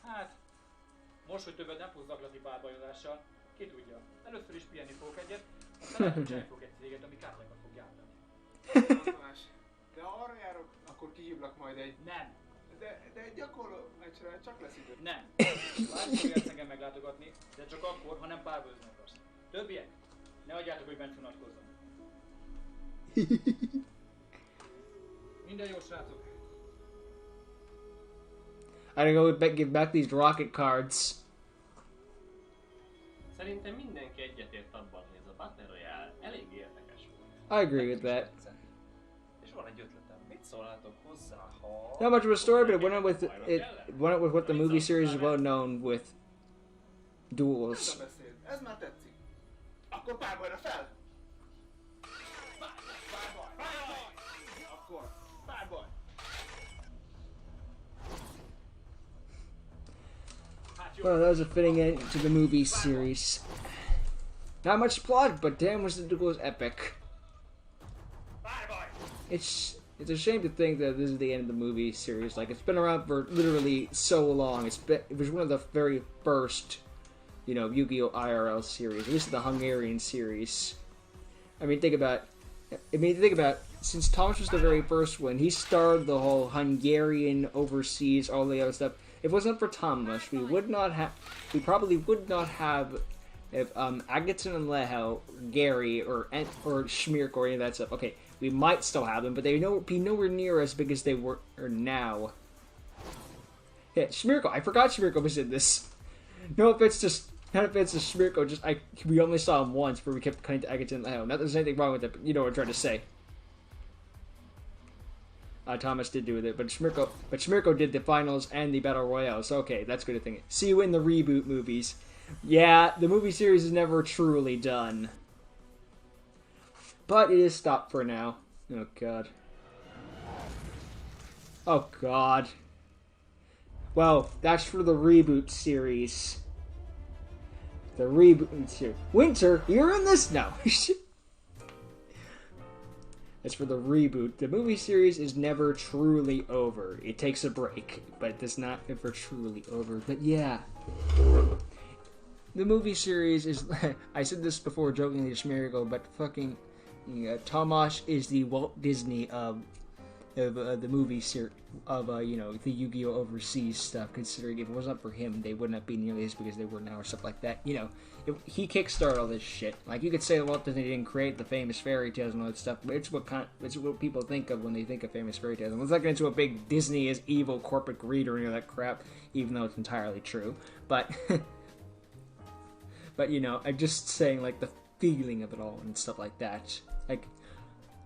Hát... Most, hogy többet nem fogsz zaklati párbajozással, ki tudja. Először is pihenni fogok egyet, aztán lehet, hogy csinálni fogok egy céget, ami kártyákat fog gyártani. Tamás, de ha arra járok, akkor kihívlak majd egy... Nem! De egy gyakorló meccsre csak lesz idő. Nem! Bármi fogják engem meglátogatni, de csak akkor, ha nem párbajozni akarsz. Többiek? Ne adjátok, hogy bent unatkozzon. Minden jó, srácok! I gotta go give back these rocket cards. Szerintem mindenki egyetért abban, hogy ez a Battle Royale elég érdekes volt. I agree with that. És van egy ötletem, mit szólnátok hozzá, ha... Not much of a story, but it went up with what the movie series is well known with duels. Ez a beszéd, ez már tetszik. Akkor párbajra fel! Párbaj! Akkor párbaj! Well, that was a fitting end to the movie series. Not much plot, but damn was the duel epic. It's a shame to think that this is the end of the movie series. Like, it's been around for literally so long. It was one of the very first, Yu-Gi-Oh! IRL series. At least the Hungarian series. Think about, since Thomas was the very first one, he started the whole Hungarian, overseas, all the other stuff. If it wasn't for Thomas, we probably would not have Agaton and Lehel, Gary, or Schmirk, or any of that stuff. Okay, we might still have them, but they be nowhere near as big as they were now. Yeah, Schmirko. I forgot Schmirko was in this. No offense to Schmirko, we only saw him once, where we kept cutting to Agaton and Lehel. Not that there's anything wrong with it, but you know what I'm trying to say. Thomas did do with it, but Schmirko did the finals and the Battle Royale, so okay, that's a good thing. See you in the reboot movies. Yeah, the movie series is never truly done. But it is stopped for now. Oh, God. Oh, God. Well, that's for the reboot series. The reboot series. Winter, you're in this now. That's for the reboot. The movie series is never truly over. It takes a break, but it's not ever truly over. But yeah. The movie series is... I said this before jokingly to Schmerigo, but fucking... Tomasz is the Walt Disney of the movie series, of, the Yu-Gi-Oh! Overseas stuff, considering if it wasn't for him, they wouldn't have been nearly as big as they were now, or stuff like that. He kickstarted all this shit. Like, you could say Walt Disney didn't create the famous fairy tales and all that stuff, but it's what people think of when they think of famous fairy tales. And let's not get into a big Disney is evil corporate greed or any of that crap, even though it's entirely true. But, I'm just saying, like, the feeling of it all and stuff like that. Like,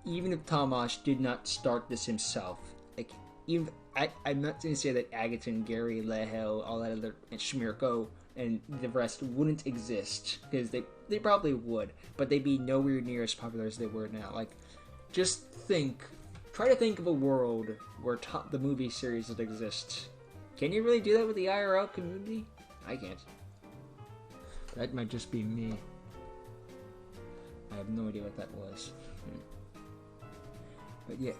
even if Tomasz did not start this himself, like, I'm not going to say that Agaton, Gary, Lehel, all that other, and Schmirko, and the rest wouldn't exist, because they probably would, but they'd be nowhere near as popular as they were now. Like, just try to think of a world where the movie series would exist. Can you really do that with the IRL community? I can't. That might just be me. I have no idea what that was. But yeah.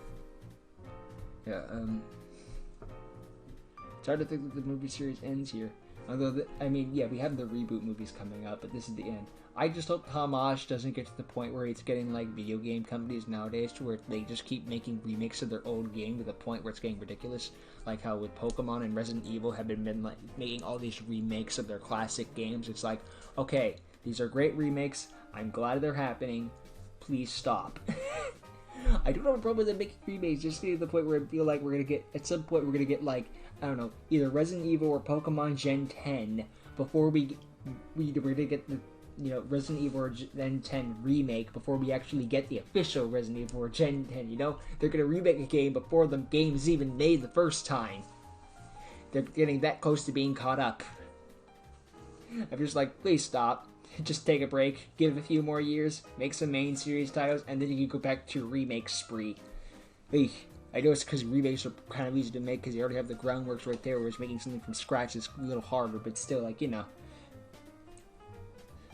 It's hard to think that the movie series ends here. Although, we have the reboot movies coming up, but this is the end. I just hope Tomasz doesn't get to the point where it's getting like video game companies nowadays, to where they just keep making remakes of their old game to the point where it's getting ridiculous. Like how with Pokemon and Resident Evil have been like making all these remakes of their classic games. It's like, okay, these are great remakes. I'm glad they're happening. Please stop. I don't have a problem with them making remakes, just to the point where I feel like we're gonna get like, I don't know, either Resident Evil or Pokemon Gen 10 before we're gonna get the Resident Evil or Gen 10 remake before we actually get the official Resident Evil or Gen 10. They're gonna remake a game before the game is even made the first time. They're getting that close to being caught up. I'm just like, please stop. Just take a break, give it a few more years, make some main series titles, and then you can go back to your remake spree. I know it's because remakes are kind of easy to make because you already have the groundworks right there, whereas making something from scratch is a little harder, but still, like,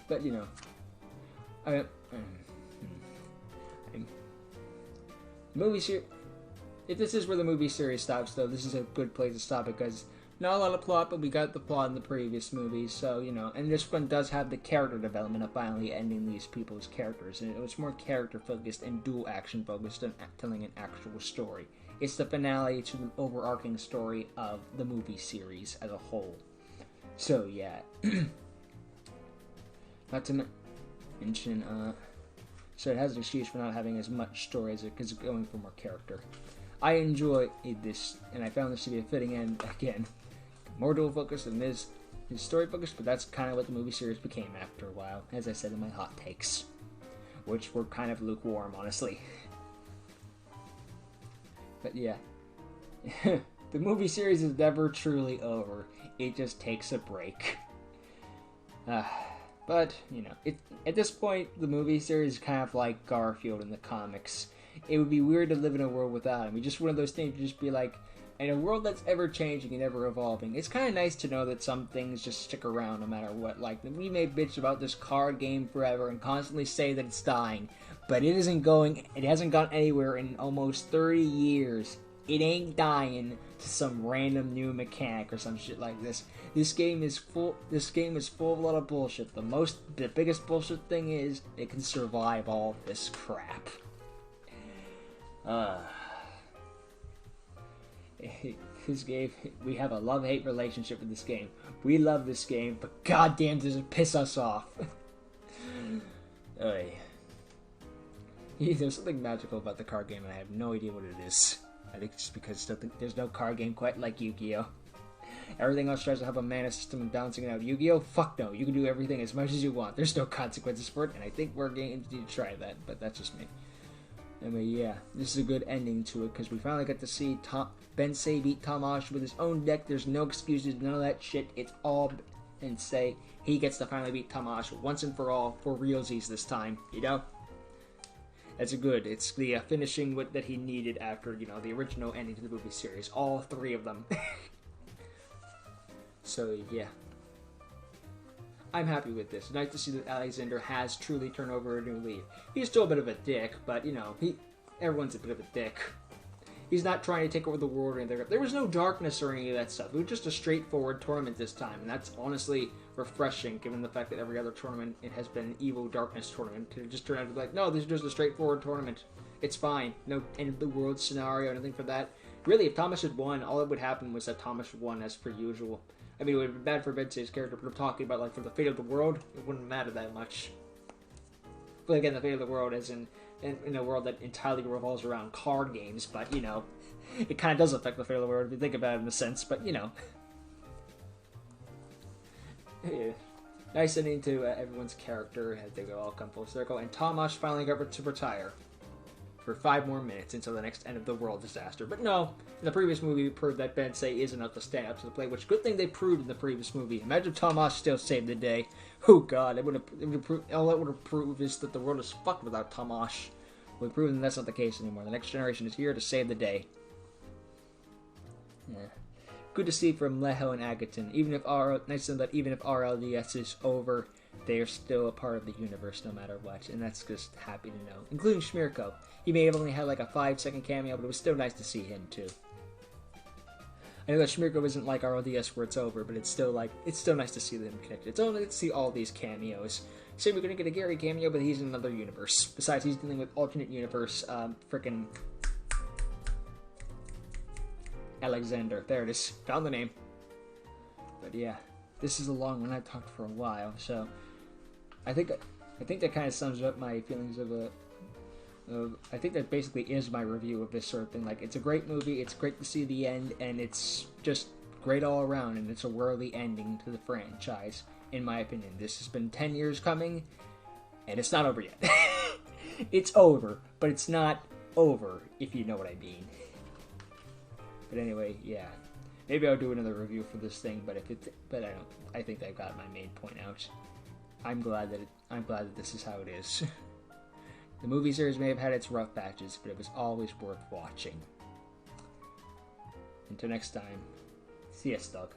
But, movie series... If this is where the movie series stops, though, this is a good place to stop it, because not a lot of plot, but we got the plot in the previous movies, so, and this one does have the character development of finally ending these people's characters, and it was more character-focused and dual action-focused than telling an actual story. It's the finale to the overarching story of the movie series as a whole. So, yeah. Not to mention, so it has an excuse for not having as much story as it, because it's going for more character. I enjoy this, and I found this to be a fitting end, again. More dual focus than this is story focused, but that's kind of what the movie series became after a while, as I said in my hot takes, which were kind of lukewarm, honestly. But yeah, the movie series is never truly over. It just takes a break. But, at this point, the movie series is kind of like Garfield in the comics. it would be weird to live in a world without him. He's just one of those things to just be like, in a world that's ever changing and ever evolving, it's kind of nice to know that some things just stick around no matter what. Like, we may bitch about this card game forever and constantly say that it's dying, but it hasn't gone anywhere in almost 30 years. It ain't dying to some random new mechanic or some shit like this. This game is full of a lot of bullshit. The biggest bullshit thing is it can survive all this crap. This game, we have a love-hate relationship with this game. We love this game, but goddamn does it piss us off. There's something magical about the card game, and I have no idea what it is. I think it's just because there's no card game quite like Yugioh. Everything else tries to have a mana system and balancing it out. Yu-Gi-Oh? Fuck no. You can do everything as much as you want. There's no consequences for it, and I think more games need to try that, but that's just me. Anyway, yeah, this is a good ending to it, because we finally got to see Bensei beat Tamash with his own deck. There's no excuses, none of that shit. It's all Bensei. He gets to finally beat Tamash once and for all, for realsies this time, you know? That's good. It's the finishing that he needed after, the original ending to the movie series. All three of them. So, yeah. I'm happy with this. Nice to see that Alexander has truly turned over a new leaf. He's still a bit of a dick, but, everyone's a bit of a dick. He's not trying to take over the world or anything. There was no darkness or any of that stuff. It was just a straightforward tournament this time, and that's honestly refreshing, given the fact that every other tournament, it has been an evil darkness tournament. It just turned out to be like, no, this is just a straightforward tournament. It's fine. No end of the world scenario or anything for that. Really, if Thomas had won, all that would happen was that Thomas won as per usual. I mean, it would have been bad for Bensei's character, but I'm talking about, for the fate of the world, it wouldn't matter that much. But again, the fate of the world is in a world that entirely revolves around card games, but, it kind of does affect the fate of the world if you think about it in a sense, but, Yeah. Nice ending to everyone's character as they all come full circle, and Tamash finally got to retire for 5 more minutes until the next end of the world disaster. But no, in the previous movie, we proved that Bensei is enough to stand up to the plate, which good thing they proved in the previous movie. Imagine if Tamash still saved the day. Oh god, all that would have proved is that the world is fucked without Tamash. We've proven that's not the case anymore. The next generation is here to save the day. Yeah. Good to see from Leho and Agaton. Nice to know that even if RLDS is over, they are still a part of the universe no matter what, and that's just happy to know. Including Shmirko. He may have only had a 5-second cameo, but it was still nice to see him too. I know that Shmirko isn't like RLDS where it's over, but it's still nice to see them connected. It's only nice to see all these cameos. Say we're gonna get a Gary cameo, but he's in another universe. Besides, he's dealing with alternate universe, frickin' Alexander. There it is. Found the name. But yeah, this is a long one. I've talked for a while, so I think that kind of sums up my feelings I think that basically is my review of this sort of thing. It's a great movie. It's great to see the end, and it's just great all around. And it's a worthy ending to the franchise, in my opinion. This has been 10 years coming, and it's not over yet. It's over, but it's not over, if you know what I mean. But anyway, yeah. Maybe I'll do another review for this thing, but I don't. I think I've got my main point out. I'm glad that this is how it is. The movie series may have had its rough patches, but it was always worth watching. Until next time, see ya, Stug.